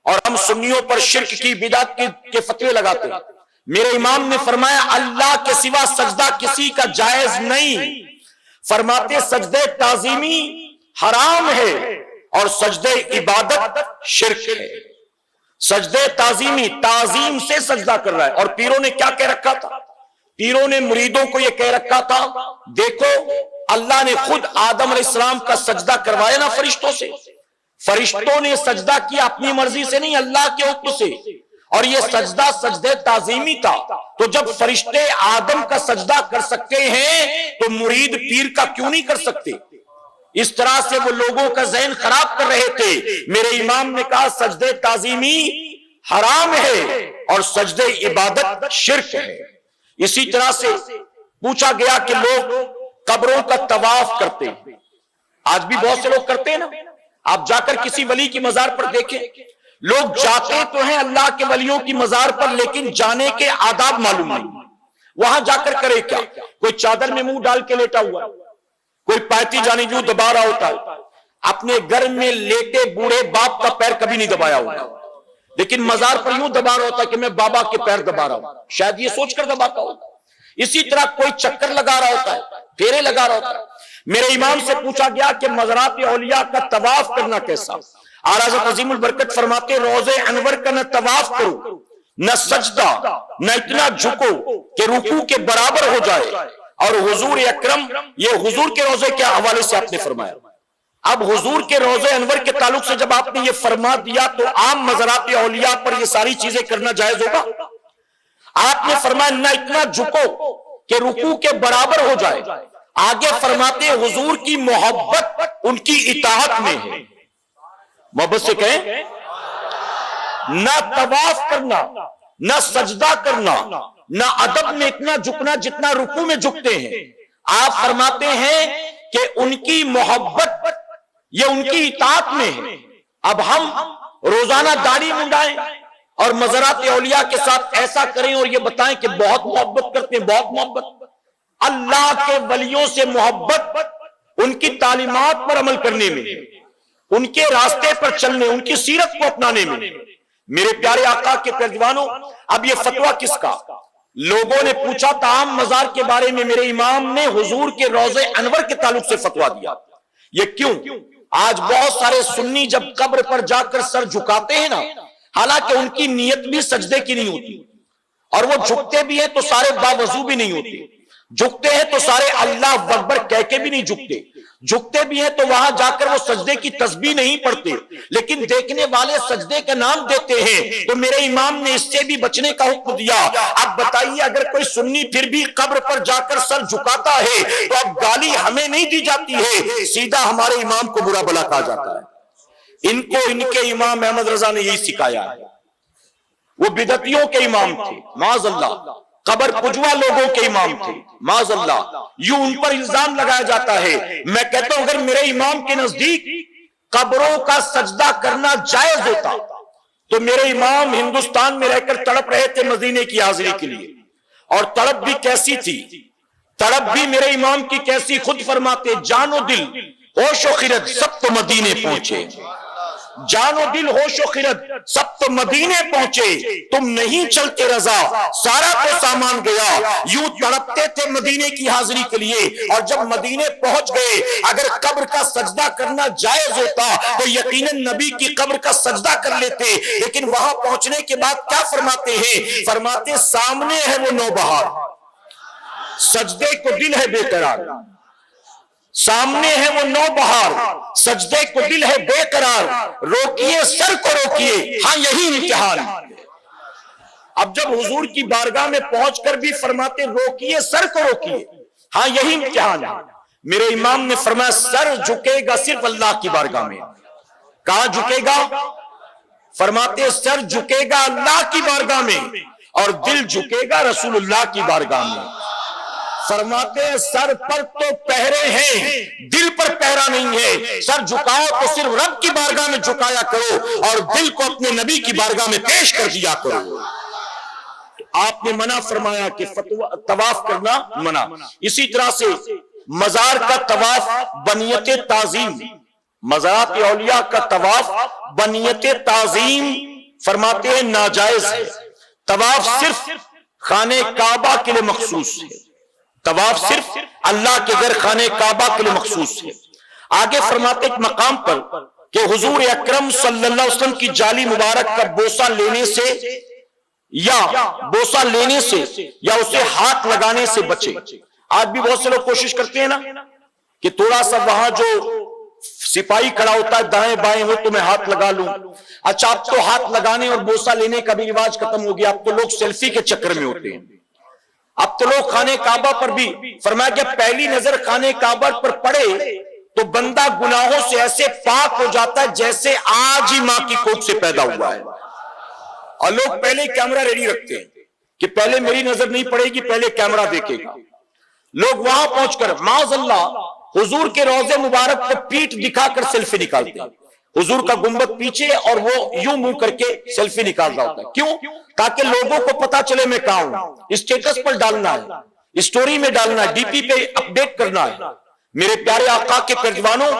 اور ہم سنیوں پر شرک کی بدعت کے فتوے لگاتے ہیں۔ میرے امام نے فرمایا اللہ کے سوا سجدہ کسی کا جائز نہیں، فرماتے سجدے تعظیمی حرام ہے اور سجدے عبادت شرک ہے۔ سجدے تعظیمی، تعظیم سے سجدہ کر رہا ہے، اور پیروں نے کیا کہہ رکھا تھا؟ پیروں نے مریدوں کو یہ کہہ رکھا تھا دیکھو اللہ نے خود آدم علیہ السلام کا سجدہ کروایا نا فرشتوں سے، فرشتوں نے سجدہ کیا اپنی مرضی سے نہیں، اللہ کے حکم سے، اور یہ سجدہ سجدے تعظیمی تھا۔ تو جب فرشتے آدم کا سجدہ کر سکتے ہیں تو مرید پیر کا کیوں نہیں کر سکتے؟ اس طرح سے وہ لوگوں کا ذہن خراب کر رہے تھے۔ میرے امام نے کہا سجدے تعظیمی حرام ہے اور سجدے عبادت شرک ہے۔ اسی طرح سے پوچھا گیا کہ لوگ قبروں کا طواف کرتے ہیں، آج بھی بہت سے لوگ کرتے ہیں نا۔ آپ جا کر کسی ولی کی مزار پر دیکھیں، لوگ جاتے تو ہیں اللہ کے ولیوں کی مزار پر، لیکن جانے کے آداب معلوم نہیں۔ وہاں جا کر کرے کیا؟ کوئی چادر میں منہ ڈال کے لیٹا ہوا، کوئی پایتی جانب یوں دبا رہا ہوتا ہے۔ اپنے گھر میں لیٹے بوڑھے باپ کا پیر کبھی نہیں دبایا ہوگا، لیکن مزار پر یوں دبا رہا ہوتا ہے کہ میں بابا کے پیر دبا رہا ہوں، شاید یہ سوچ کر دباتا ہوگا۔ اسی طرح کوئی چکر لگا رہا ہوتا ہے، پھیرے لگا رہا ہوتا ہے۔ میرے امام سے پوچھا گیا کہ مزارات اولیاء کا طواف کرنا کیسا؟ اعلیٰ حضرت عظیم البرکت فرماتے روضے انور کا نہ طواف کرو نہ سجدہ نہ اتنا جھکو کہ رکوع کے برابر ہو جائے، اور حضور اکرم، یہ حضور کے روضے کے حوالے سے آپ نے فرمایا۔ اب حضور کے روضے انور کے تعلق سے جب آپ نے یہ فرما دیا تو عام مزارات اولیاء پر یہ ساری چیزیں کرنا جائز ہوگا؟ آپ نے فرمایا نہ اتنا جھکو کہ رکوع کے برابر ہو جائے، آگے فرماتے حضور کی محبت ان کی اطاعت میں ہے۔ محبت سے کہیں نہ طواف کرنا نہ سجدہ کرنا نہ ادب میں اتنا جھکنا جتنا رکوع میں جھکتے ہیں۔ آپ فرماتے ہیں کہ ان کی محبت یہ ان کی اطاعت میں ہے۔ اب ہم روزانہ داڑھی منڈائیں اور مزارات اولیاء کے ساتھ ایسا کریں اور یہ بتائیں کہ بہت محبت کرتے ہیں، بہت محبت۔ اللہ کے ولیوں سے محبت ان کی تعلیمات پر عمل کرنے میں، ان کے راستے پر چلنے، ان کی سیرت کو اپنانے میں۔ میرے پیارے آقا کے پیروانوں، اب یہ فتویٰ کس کا؟ لوگوں نے پوچھا تمام مزار کے بارے میں، میرے امام نے حضور کے روضے انور کے تعلق سے فتویٰ دیا۔ یہ کیوں؟ آج بہت سارے سنی جب قبر پر جا کر سر جھکاتے ہیں نا، حالانکہ ان کی نیت بھی سجدے کی نہیں ہوتی، اور وہ جھکتے بھی ہیں تو سارے باوضو بھی نہیں ہوتے، جھکتے ہیں تو سارے اللہ اکبر کہہ کے بھی نہیں جھکتے، جھکتے بھی ہیں تو وہاں جا کر وہ سجدے کی تسبیح نہیں پڑھتے، لیکن دیکھنے والے سجدے کا نام دیتے ہیں۔ تو میرے امام نے اس سے بھی بچنے کا حکم دیا۔ اب بتائیے اگر کوئی سنی پھر بھی قبر پر جا کر سر جھکاتا ہے تو اب گالی ہمیں نہیں دی جاتی ہے، سیدھا ہمارے امام کو برا بھلا کہا جاتا ہے۔ ان کو ان کے امام احمد رضا نے یہی سکھایا ہے۔ وہ بدعتیوں کے امام تھے، معاذ اللہ، قبر پجوا لوگوں کے امام تھے، معاذ اللہ، یوں ان پر الزام لگایا جاتا ہے۔ میں کہتا ہوں اگر میرے امام کے نزدیک قبروں کا سجدہ کرنا جائز ہوتا تو میرے امام ہندوستان میں رہ کر تڑپ رہے تھے مدینے کی حاضری کے لیے، اور تڑپ بھی کیسی تھی، تڑپ بھی میرے امام کی کیسی، خود فرماتے جان و دل ہوش و خرد سب تو مدینے پہنچے، جان و دل ہوش و خرد سب تو مدینے پہنچے، تم نہیں چلتے رضا سارا تو سامان گیا۔ یوں تڑپتے تھے مدینے کی حاضری کے لیے، اور جب مدینے پہنچ گئے اگر قبر کا سجدہ کرنا جائز ہوتا تو یقیناً نبی کی قبر کا سجدہ کر لیتے، لیکن وہاں پہنچنے کے بعد کیا فرماتے ہیں؟ فرماتے سامنے ہے وہ نوبہار، سجدے کو دل ہے بے قرار، سامنے ہے وہ نوبہار، سجدے کو دل ہے بے قرار، روکیے سر کو روکیے، ہاں یہی امتحان۔ اب جب حضور کی بارگاہ میں پہنچ کر بھی فرماتے روکیے، سر کو روکیے، ہاں یہی امتحان ہے۔ میرے امام نے فرمایا سر جھکے گا صرف اللہ کی بارگاہ میں۔ کہاں جھکے گا؟ فرماتے سر جھکے گا اللہ کی بارگاہ میں اور دل جھکے گا رسول اللہ کی بارگاہ میں۔ فرماتے ہیں سر پر تو پہرے ہیں، دل پر پہرا نہیں ہے۔ سر جھکاؤ تو صرف رب کی بارگاہ میں جھکایا کرو اور دل کو اپنے نبی کی بارگاہ میں پیش کر دیا کرو۔ آپ نے منع فرمایا کہ طواف کرنا منع۔ اسی طرح سے مزار کا طواف بنیت تعظیم، مزارات اولیاء کا طواف بنیت تعظیم فرماتے ہیں ناجائز ہے۔ طواف صرف خانہ کعبہ کے لیے مخصوص ہے، طواف صرف اللہ کے گھر خانہ کعبہ کے لیے مخصوص ہے۔ آگے فرماتے ایک مقام پر کہ حضور اکرم صلی اللہ علیہ وسلم کی جالی مبارک کا بوسہ لینے سے یا اسے ہاتھ لگانے سے بچے۔ آج بھی بہت سے لوگ کوشش کرتے ہیں نا کہ تھوڑا سا وہاں جو سپاہی کھڑا ہوتا ہے دائیں بائیں ہو تو میں ہاتھ لگا لوں۔ اچھا اب تو ہاتھ لگانے اور بوسہ لینے کا بھی رواج ختم ہو گیا، اب تو لوگ سیلفی کے چکر میں ہوتے ہیں۔ اب تو لوگ خانہ کعبہ پر بھی فرمایا کہ پہلی نظر خانہ کعبہ پر پڑے تو بندہ گناہوں سے ایسے پاک ہو جاتا ہے جیسے آج ہی ماں کی کوکھ سے پیدا ہوا ہے۔ اور لوگ پہلے کیمرہ ریڈی رکھتے ہیں کہ پہلے میری نظر نہیں پڑے گی، پہلے کیمرہ دیکھے گا۔ لوگ وہاں پہنچ کر معاذ اللہ حضور کے روضے مبارک کو پیٹ دکھا کر سیلفی نکالتے ہیں۔ حضور کا گنبد پیچھے اور وہ یوں منہ کر کے سیلفی نکال رہا ہوتا ہے، کیوں؟ تاکہ لوگوں کو پتا چلے میں کہاں ہوں، اسٹیٹس پر ڈالنا ہے، اسٹوری میں ڈالنا ہے، ڈی پی پہ اپڈیٹ کرنا ہے۔ میرے پیارے آقا کے پرجوانوں،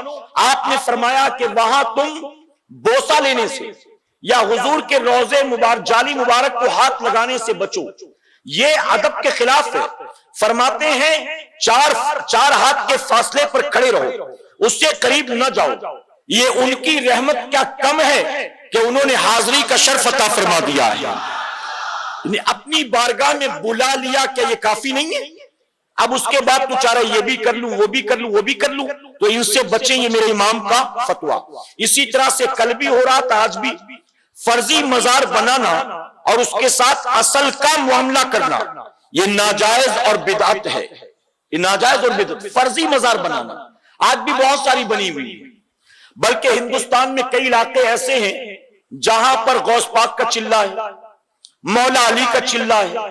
آپ نے فرمایا کہ وہاں تم بوسہ لینے سے یا حضور کے روضے مبارک جالی مبارک کو ہاتھ لگانے سے بچو، یہ ادب کے خلاف ہے۔ فرماتے ہیں چار ہاتھ کے فاصلے پر کھڑے رہو، اس سے قریب نہ جاؤ۔ یہ ان کی رحمت کیا کم ہے کہ انہوں نے حاضری کا شرف عطا فرما دیا ہے۔ اپنی بارگاہ میں بلا لیا، کیا یہ کافی نہیں ہے؟ اب اس کے بعد تو چاہ رہا یہ بھی کر لوں، وہ بھی کر لوں، وہ بھی کر لوں، تو ان سے بچیں، یہ میرے امام کا فتویٰ۔ اسی طرح سے کل بھی ہو رہا تھا، آج بھی فرضی مزار بنانا اور اس کے ساتھ اصل کا معاملہ کرنا، یہ ناجائز اور بدعت ہے۔ یہ ناجائز اور بدعت، فرضی مزار بنانا آج بھی بہت ساری بنی ہوئی ہے، بلکہ ہندوستان میں کئی علاقے ایسے ہیں جہاں پر غوث پاک کا چلہ ہے، مولا علی کا چلہ ہے۔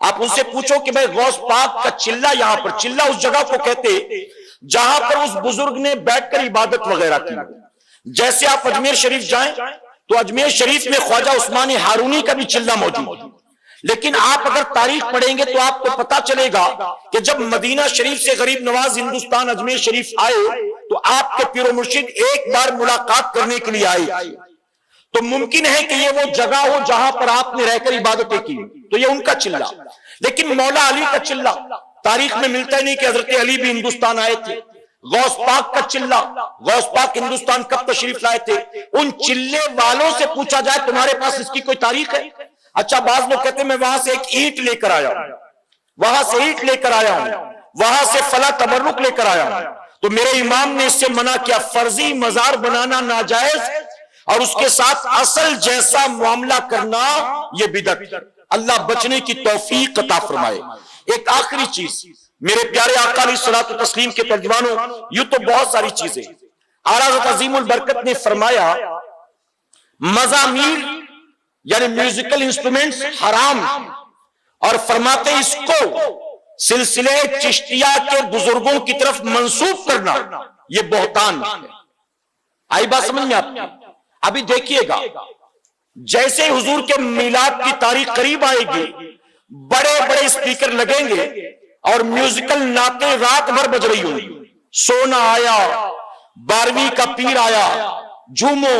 آپ ان سے پوچھو کہ بھئی غوث پاک کا چلہ یہاں پر، چلہ اس جگہ کو کہتے جہاں پر اس بزرگ نے بیٹھ کر عبادت وغیرہ کی۔ جیسے آپ اجمیر شریف جائیں تو اجمیر شریف میں خواجہ عثمان ہارونی کا بھی چلہ موجود ہے، لیکن آپ اگر تاریخ پڑھیں گے تو آپ کو پتا چلے گا کہ جب مدینہ شریف سے غریب نواز ہندوستان اجمیر شریف آئے تو آپ کے پیر و مرشد ایک بار ملاقات کرنے کے لیے آئے، تو ممکن ہے کہ یہ وہ جگہ ہو جہاں پر آپ نے رہ کر عبادتیں کی، تو یہ ان کا چلہ۔ لیکن مولا علی کا چلہ تاریخ میں ملتا ہی نہیں کہ حضرت علی بھی ہندوستان آئے تھے۔ غوث پاک کا چلہ، غوث پاک ہندوستان کب تشریف لائے تھے؟ ان چلے والوں سے پوچھا جائے تمہارے پاس اس کی کوئی تاریخ ہے؟ اچھا بعض لوگ کہتے ہیں میں وہاں سے ایک اینٹ لے کر آیا ہوں، وہاں سے اینٹ لے کر آیا ہوں، وہاں سے فلاں تبرک لے کر آیا ہوں، تو میرے امام نے اس سے منع کیا۔ فرضی مزار بنانا ناجائز اور اس کے ساتھ اصل جیسا معاملہ کرنا یہ بدعت۔ اللہ بچنے کی توفیق عطا فرمائے۔ ایک آخری چیز، میرے پیارے آقا علیہ الصلوۃ والتسلیم کے ترجمانوں، یوں تو بہت ساری چیزیں، اعلیٰ حضرت عظیم البرکت نے فرمایا مزامیر یعنی میوزیکل انسٹرومنٹس حرام، اور فرماتے اس کو سلسلے چشتیہ کے بزرگوں کی طرف منسوب کرنا یہ بہتان ہے۔ آئی بات سمجھ میں آپ کی؟ ابھی دیکھیے گا جیسے حضور کے میلاد کی تاریخ قریب آئے گی، بڑے بڑے اسپیکر لگیں گے اور میوزیکل نعتیں رات بھر بج رہی ہوں گی، سونا آیا، 12ویں کا پیر آیا، جھومو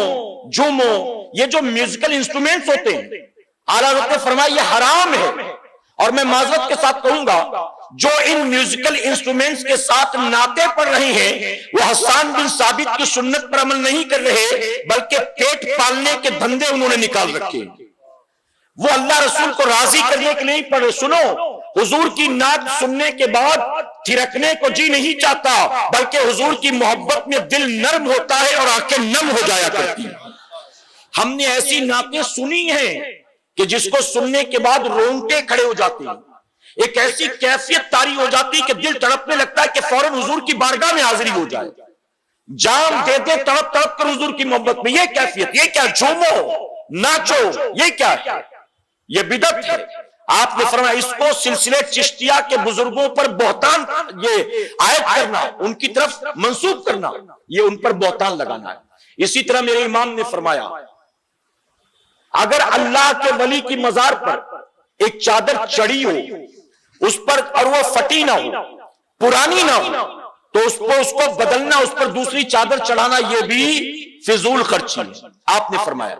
جھومو، یہ جو میوزیکل انسٹرومنٹس ہوتے ہیں اعلیٰ حضرت نے فرمایا یہ حرام ہے۔ اور میں معذرت کے ساتھ کہوں گا جو ان میوزیکل انسٹرومنٹس کے ساتھ نعتیں پڑھ رہے ہیں وہ حسان بن ثابت کی سنت پر عمل نہیں کر رہے، بلکہ پیٹ پالنے کے دھندے انہوں نے نکال رکھے، وہ اللہ رسول کو راضی کرنے کے لیے نہیں پڑھ رہے۔ سنو، حضور کی نعت سننے کے بعد تھرکنے کو جی نہیں چاہتا، بلکہ حضور کی محبت میں دل نرم ہوتا ہے اور آنکھیں نم ہو جایا کرتی ہیں۔ ہم نے ایسی نعتیں سنی ہیں کہ جس کو سننے کے بعد رونگٹے کھڑے ہو جاتے ہیں، ایک ایسی کیفیت طاری ہو جاتی کہ دل تڑپنے لگتا ہے کہ فوراً حضور کی بارگاہ میں حاضری ہو جائے، جان دے دے تڑپ تڑپ کر حضور کی محبت میں۔ یہ کیفیت، یہ کیا، جھومو ناچو، یہ کیا ہے؟ یہ بدعت ہے۔ آپ نے فرمایا اس کو سلسلے چشتیہ کے بزرگوں پر بہتان یہ عائد کرنا، ان کی طرف منسوب کرنا، یہ ان پر بہتان لگانا ہے۔ اسی طرح میرے امام نے فرمایا اگر اللہ کے ولی کی مزار پر ایک چادر چڑھی ہو اس پر اور وہ پھٹی نہ ہو، پرانی نہ ہو، تو اس کو بدلنا، اس پر دوسری چادر چڑھانا یہ بھی فضول خرچی ہے۔ آپ نے فرمایا،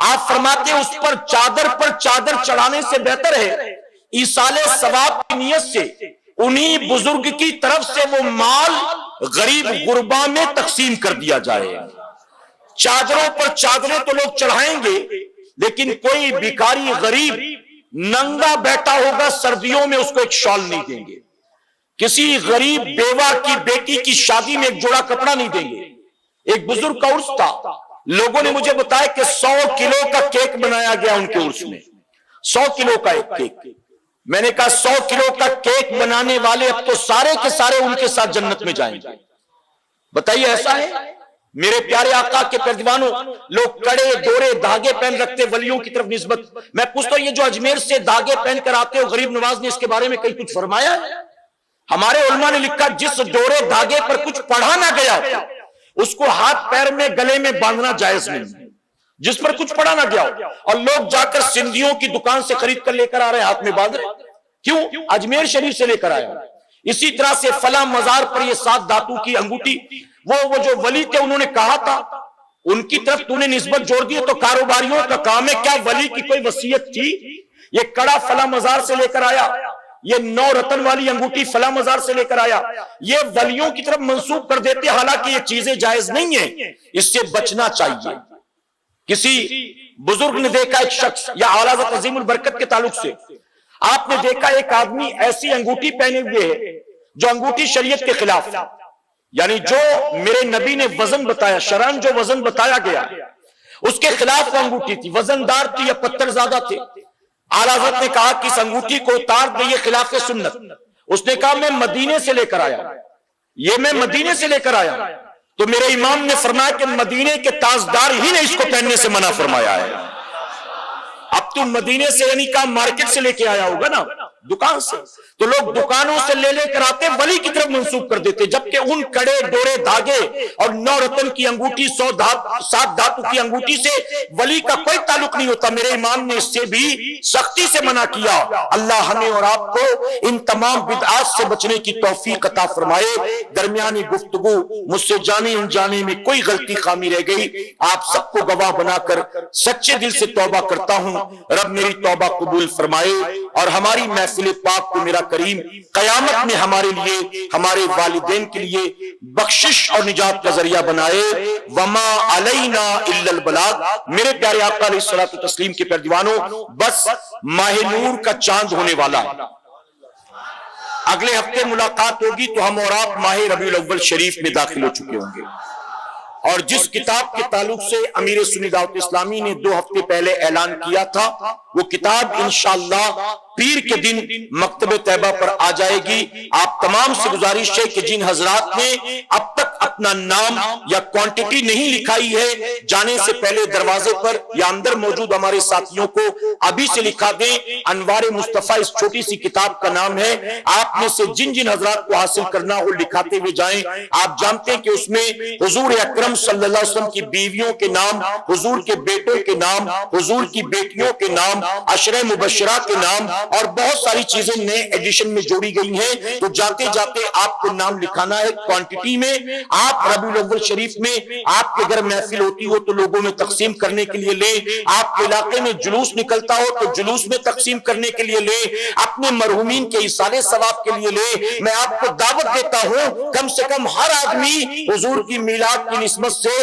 آپ فرماتے ہیں اس پر چادر چڑھانے سے بہتر ہے ایصال ثواب کی نیت سے انہی بزرگ کی طرف سے وہ مال غریب غربا میں تقسیم کر دیا جائے۔ چادروں پر چادریں تو لوگ چڑھائیں گے، لیکن کوئی بیکاری غریب ننگا بیٹھا ہوگا سردیوں میں اس کو ایک شال نہیں دیں گے، کسی غریب بیوہ کی بیٹی کی شادی میں ایک جوڑا کپڑا نہیں دیں گے۔ ایک بزرگ کا عرس تھا، لوگوں نے مجھے بتایا کہ 100 کلو کا کیک بنایا گیا ان کے عرس میں، 100 کلو کا ایک کیک۔ میں نے کہا 100 کلو کا کیک بنانے والے اب تو سارے کے سارے ان کے ساتھ جنت میں جائیں گے۔ بتائیے ایسا ہے؟ میرے پیارے آقا کے پیروانوں، لوگ کڑے ڈورے دھاگے پہن رکھتے ولیوں کی طرف نسبت۔ میں پوچھتا ہوں یہ جو اجمیر سے دھاگے پہن کر آتے ہو، غریب نواز نے اس کے بارے میں کہیں کچھ فرمایا ہے؟ ہمارے علماء نے لکھا جس ڈورے دھاگے پر کچھ پڑھا نہ گیا اس کو ہاتھ پیر میں گلے میں باندھنا جائز نہیں، جس پر کچھ پڑھا نہ گیا ہو۔ اور لوگ جا کر سندھیوں کی دکان سے خرید کر لے کر آ رہے ہیں، ہاتھ میں باندھ رہے، کیوں؟ اجمیر شریف سے لے کر آیا۔ اسی طرح سے فلاں مزار پر یہ 7 دھاتوں کی انگوٹھی، وہ جو ولی تھے انہوں نے کہا تھا، ان کی طرف تو نے نسبت جوڑ دی تو کاروباریوں کا کام ہے، کیا ولی کی کوئی وصیت تھی؟ یہ کڑا فلاں مزار سے لے کر آیا، یہ 9 رتن والی انگوٹھی فلاں مزار سے لے کر آیا، یہ ولیوں کی طرف منسوب کر دیتے، حالانکہ یہ چیزیں جائز نہیں ہیں، اس سے بچنا چاہیے۔ کسی بزرگ نے دیکھا ایک شخص یا اعلیٰ حضرت عظیم البرکت کے تعلق سے آپ نے دیکھا ایک آدمی ایسی انگوٹھی پہنے ہوئے ہے جو انگوٹھی شریعت کے خلاف ہے، یعنی جو میرے نبی نے وزن بتایا، شرعاً جو وزن بتایا گیا اس کے خلاف وہ انگوٹھی تھی، وزن دار تھی یا پتھر زیادہ تھے۔ اعلیٰ حضرت نے کہا کہ اس انگوٹھی کو اتار دے، یہ خلاف سنت۔ اس نے کہا میں مدینے سے لے کر آیا، یہ میں مدینے سے لے کر آیا۔ تو میرے امام نے فرمایا کہ مدینے کے تاجدار ہی نے اس کو پہننے سے منع فرمایا ہے۔ اب تم مدینے سے یعنی کہا مارکیٹ سے لے کے آیا ہوگا نا، دکان سے، تو لوگ دکانوں سے لے کر آتے ولی کی طرف منسوب کر دیتے، جبکہ ان کڑے ڈورے دھاگے اور 9 رتن کی انگوٹھی 7 دھاتوں کی انگوٹھی سے ولی کا کوئی تعلق نہیں ہوتا۔ میرے امام نے اس سے بھی سختی سے منع کیا۔ اللہ ہمیں اور آپ کو ان تمام بدعات سے بچنے کی توفیق عطا فرمائے۔ درمیانی گفتگو مجھ سے جانے انجانے میں کوئی غلطی خامی رہ گئی، آپ سب کو گواہ بنا کر سچے دل سے توبہ کرتا ہوں، رب میری توبہ قبول فرمائے اور ہماری محفل پاک کو میرا کریم قیامت میں ہمارے لیے، ہمارے والدین کے لیے بخشش اور نجات کا ذریعہ بنائے۔ وما علینا الا البلاغ۔ میرے پیارے آقا علیہ الصلوۃ والتسلیم کے پیارے دیوانوں، بس ماہ نور کا چاند ہونے والا ہے، اگلے ہفتے ملاقات ہوگی تو ہم اور آپ ماہ ربیع الاول شریف میں داخل ہو چکے ہوں گے، اور جس کتاب کے تعلق سے امیر سنی دعوت اسلامی نے 2 ہفتے پہلے اعلان کیا تھا وہ کتاب انشاءاللہ پیر کے دن مکتب طیبہ پر آ جائے گی۔ آپ تمام سے گزارش ہے کہ جن حضرات نے اب تک اپنا نام یا کوانٹٹی نہیں لکھائی ہے، جانے سے پہلے دروازے پر یا اندر موجود ہمارے ساتھیوں کو ابھی سے لکھا دیں۔ انوار مصطفیٰ اس چھوٹی سی کتاب کا نام ہے، آپ میں سے جن حضرات کو حاصل کرنا ہو لکھاتے ہوئے جائیں۔ آپ جانتے ہیں کہ اس میں حضور اکرم صلی اللہ علیہ وسلم کی بیویوں کے نام، حضور کے بیٹوں کے نام، حضور کی بیٹیوں کے نام، عشرہ مبشرہ کے نام اور بہت ساری چیزیں نئے ایڈیشن میں جوڑی گئی ہیں۔ تو جاتے جاتے آپ کو نام لکھانا ہے کوانٹٹی میں۔ آپ ربیع الاول شریف میں آپ کے گھر محفل ہوتی ہو تو لوگوں میں تقسیم کرنے کے لیے لیں، آپ کے علاقے میں جلوس نکلتا ہو تو جلوس میں تقسیم کرنے کے لیے لیں، اپنے مرحومین کے ایصال ثواب کے لیے لیں۔ میں آپ کو دعوت دیتا ہوں کم سے کم ہر آدمی حضور کی میلاد کی نسبت سے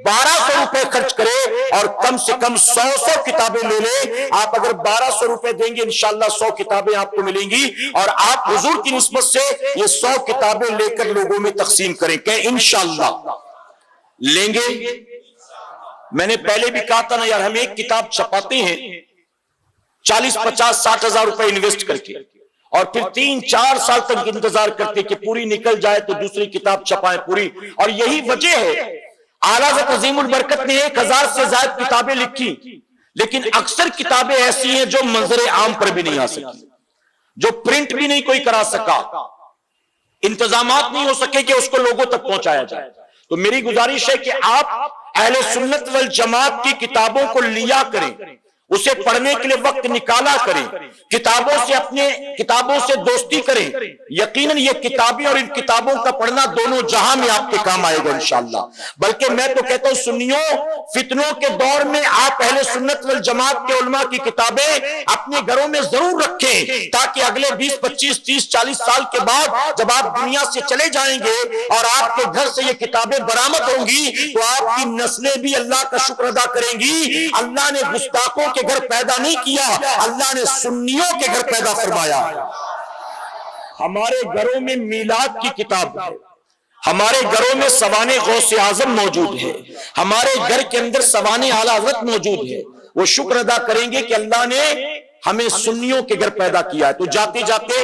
1200 روپے خرچ کرے اور کم سے کم 100 کتابیں لے لے۔ آپ اگر 1200 روپے دیں گے انشاءاللہ 100 کتابیں آپ کو ملیں گی، اور آپ حضور کی نسبت سے یہ 100 کتابیں لے کر لوگوں میں تقسیم کریں کہ انشاءاللہ لیں گے۔ میں نے پہلے بھی کہا تھا نا یار، ہم ایک کتاب چھپاتے ہیں 40, 50, 60 ہزار روپے انویسٹ کر کے، اور پھر 3-4 سال تک انتظار کرتے کہ پوری نکل جائے تو دوسری کتاب چھپائیں پوری. اور یہی وجہ ہے اعلیٰ حضرت عظیم البرکت نے 1000 سے زائد کتابیں لکھی، لیکن اکثر کتابیں ایسی ہیں جو منظر عام پر بھی نہیں آ سکی، جو پرنٹ بھی نہیں کوئی کرا سکا، انتظامات نہیں ہو سکے کہ اس کو لوگوں تک پہنچایا جائے. تو میری گزارش ہے کہ آپ اہل سنت والجماعت کی کتابوں کو لیا کریں، اسے پڑھنے کے لیے وقت نکالا کریں، کتابوں سے دوستی کریں. یقیناً یہ کتابیں اور ان کتابوں کا پڑھنا دونوں جہاں میں آپ کے کام آئے گا انشاءاللہ. بلکہ میں تو کہتا ہوں سنیوں، فتنوں کے دور میں آپ اہل سنت والجماعت کے علماء کی کتابیں اپنے گھروں میں ضرور رکھیں، تاکہ اگلے 20, 25, 30, 40 سال کے بعد جب آپ دنیا سے چلے جائیں گے اور آپ کے گھر سے یہ کتابیں برآمد ہوں گی تو آپ کی نسلیں بھی اللہ کا شکر ادا کریں گی. اللہ نے گستاخوں کے گھر پیدا نہیں کیا، اللہ نے سنیوں کے گھر پیدا فرمایا. ہمارے گھروں میں میلاد کی کتاب ہے، ہمارے گھروں میں سوانح غوث اعظم موجود ہے، ہمارے گھر کے اندر سوانح اعلیٰ حضرت موجود ہے. وہ شکر ادا کریں گے کہ اللہ نے ہمیں سنیوں کے گھر پیدا کیا ہے. تو جاتے جاتے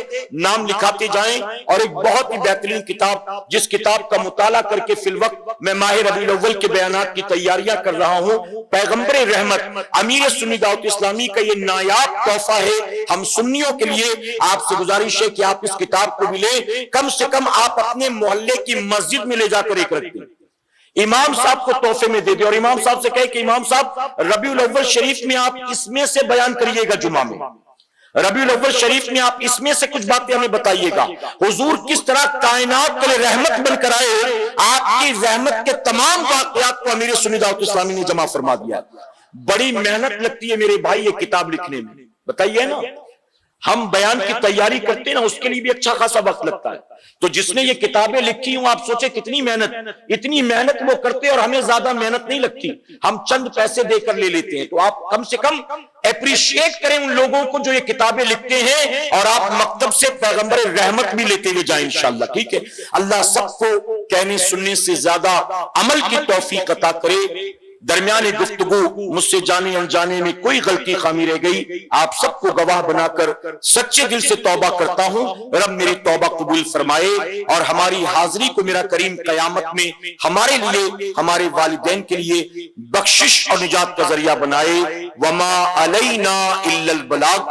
نام لکھاتے جائیں. اور ایک بہت ہی بہترین کتاب، جس کتاب کا مطالعہ کر کے فی الوقت میں ماہ ربیع الاول کے بیانات کی تیاریاں کر رہا ہوں، پیغمبر رحمت امیر سنی دعوت اسلامی کا یہ نایاب تحفہ ہے ہم سنیوں کے لیے. آپ سے گزارش ہے کہ آپ اس کتاب کو بھی لیں، کم سے کم آپ اپنے محلے کی مسجد میں لے جا کر ایک رکھ دیں، امام صاحب کو تحفے میں دے دیں، اور امام صاحب سے کہے کہ امام صاحب ربیع الاول شریف میں آپ اس میں سے بیان کریے گا، جمعہ میں ربیع الاول شریف میں آپ اس میں سے کچھ باتیں ہمیں بتائیے گا. حضور کس طرح کائنات کے لیے رحمت بن کر آئے، آپ کی رحمت کے تمام واقعات کو امیر سنی دعوت اسلامی نے جمع فرما دیا. بڑی محنت لگتی ہے میرے بھائی یہ کتاب لکھنے میں، بتائیے نا. ہم بیان کی تیاری کرتے ہیں نا، اس کے لیے بھی اچھا خاصا وقت لگتا ہے. تو جس نے یہ کتابیں لکھی ہوں، آپ سوچیں کتنی محنت، اتنی محنت وہ کرتے اور ہمیں زیادہ محنت نہیں لگتی، ہم چند پیسے دے کر لے لیتے ہیں. تو آپ کم سے کم اپریشیٹ کریں ان لوگوں کو جو یہ کتابیں لکھتے ہیں، اور آپ مکتب سے پیغمبر رحمت بھی لیتے ہوئے جائیں انشاءاللہ. ٹھیک ہے، اللہ سب کو کہنے سننے سے زیادہ عمل کی توفیق عطا کرے. درمیان گفتگو مجھ سے جانے انجانے میں کوئی غلطی خامی رہ گئی، آپ سب کو گواہ بنا کر سچے دل سے توبہ کرتا ہوں. رب میری توبہ قبول فرمائے اور ہماری حاضری کو میرا کریم قیامت میں ہمارے لیے، ہمارے والدین کے لیے بخشش اور نجات کا ذریعہ بنائے. وما علینا الا البلاغ.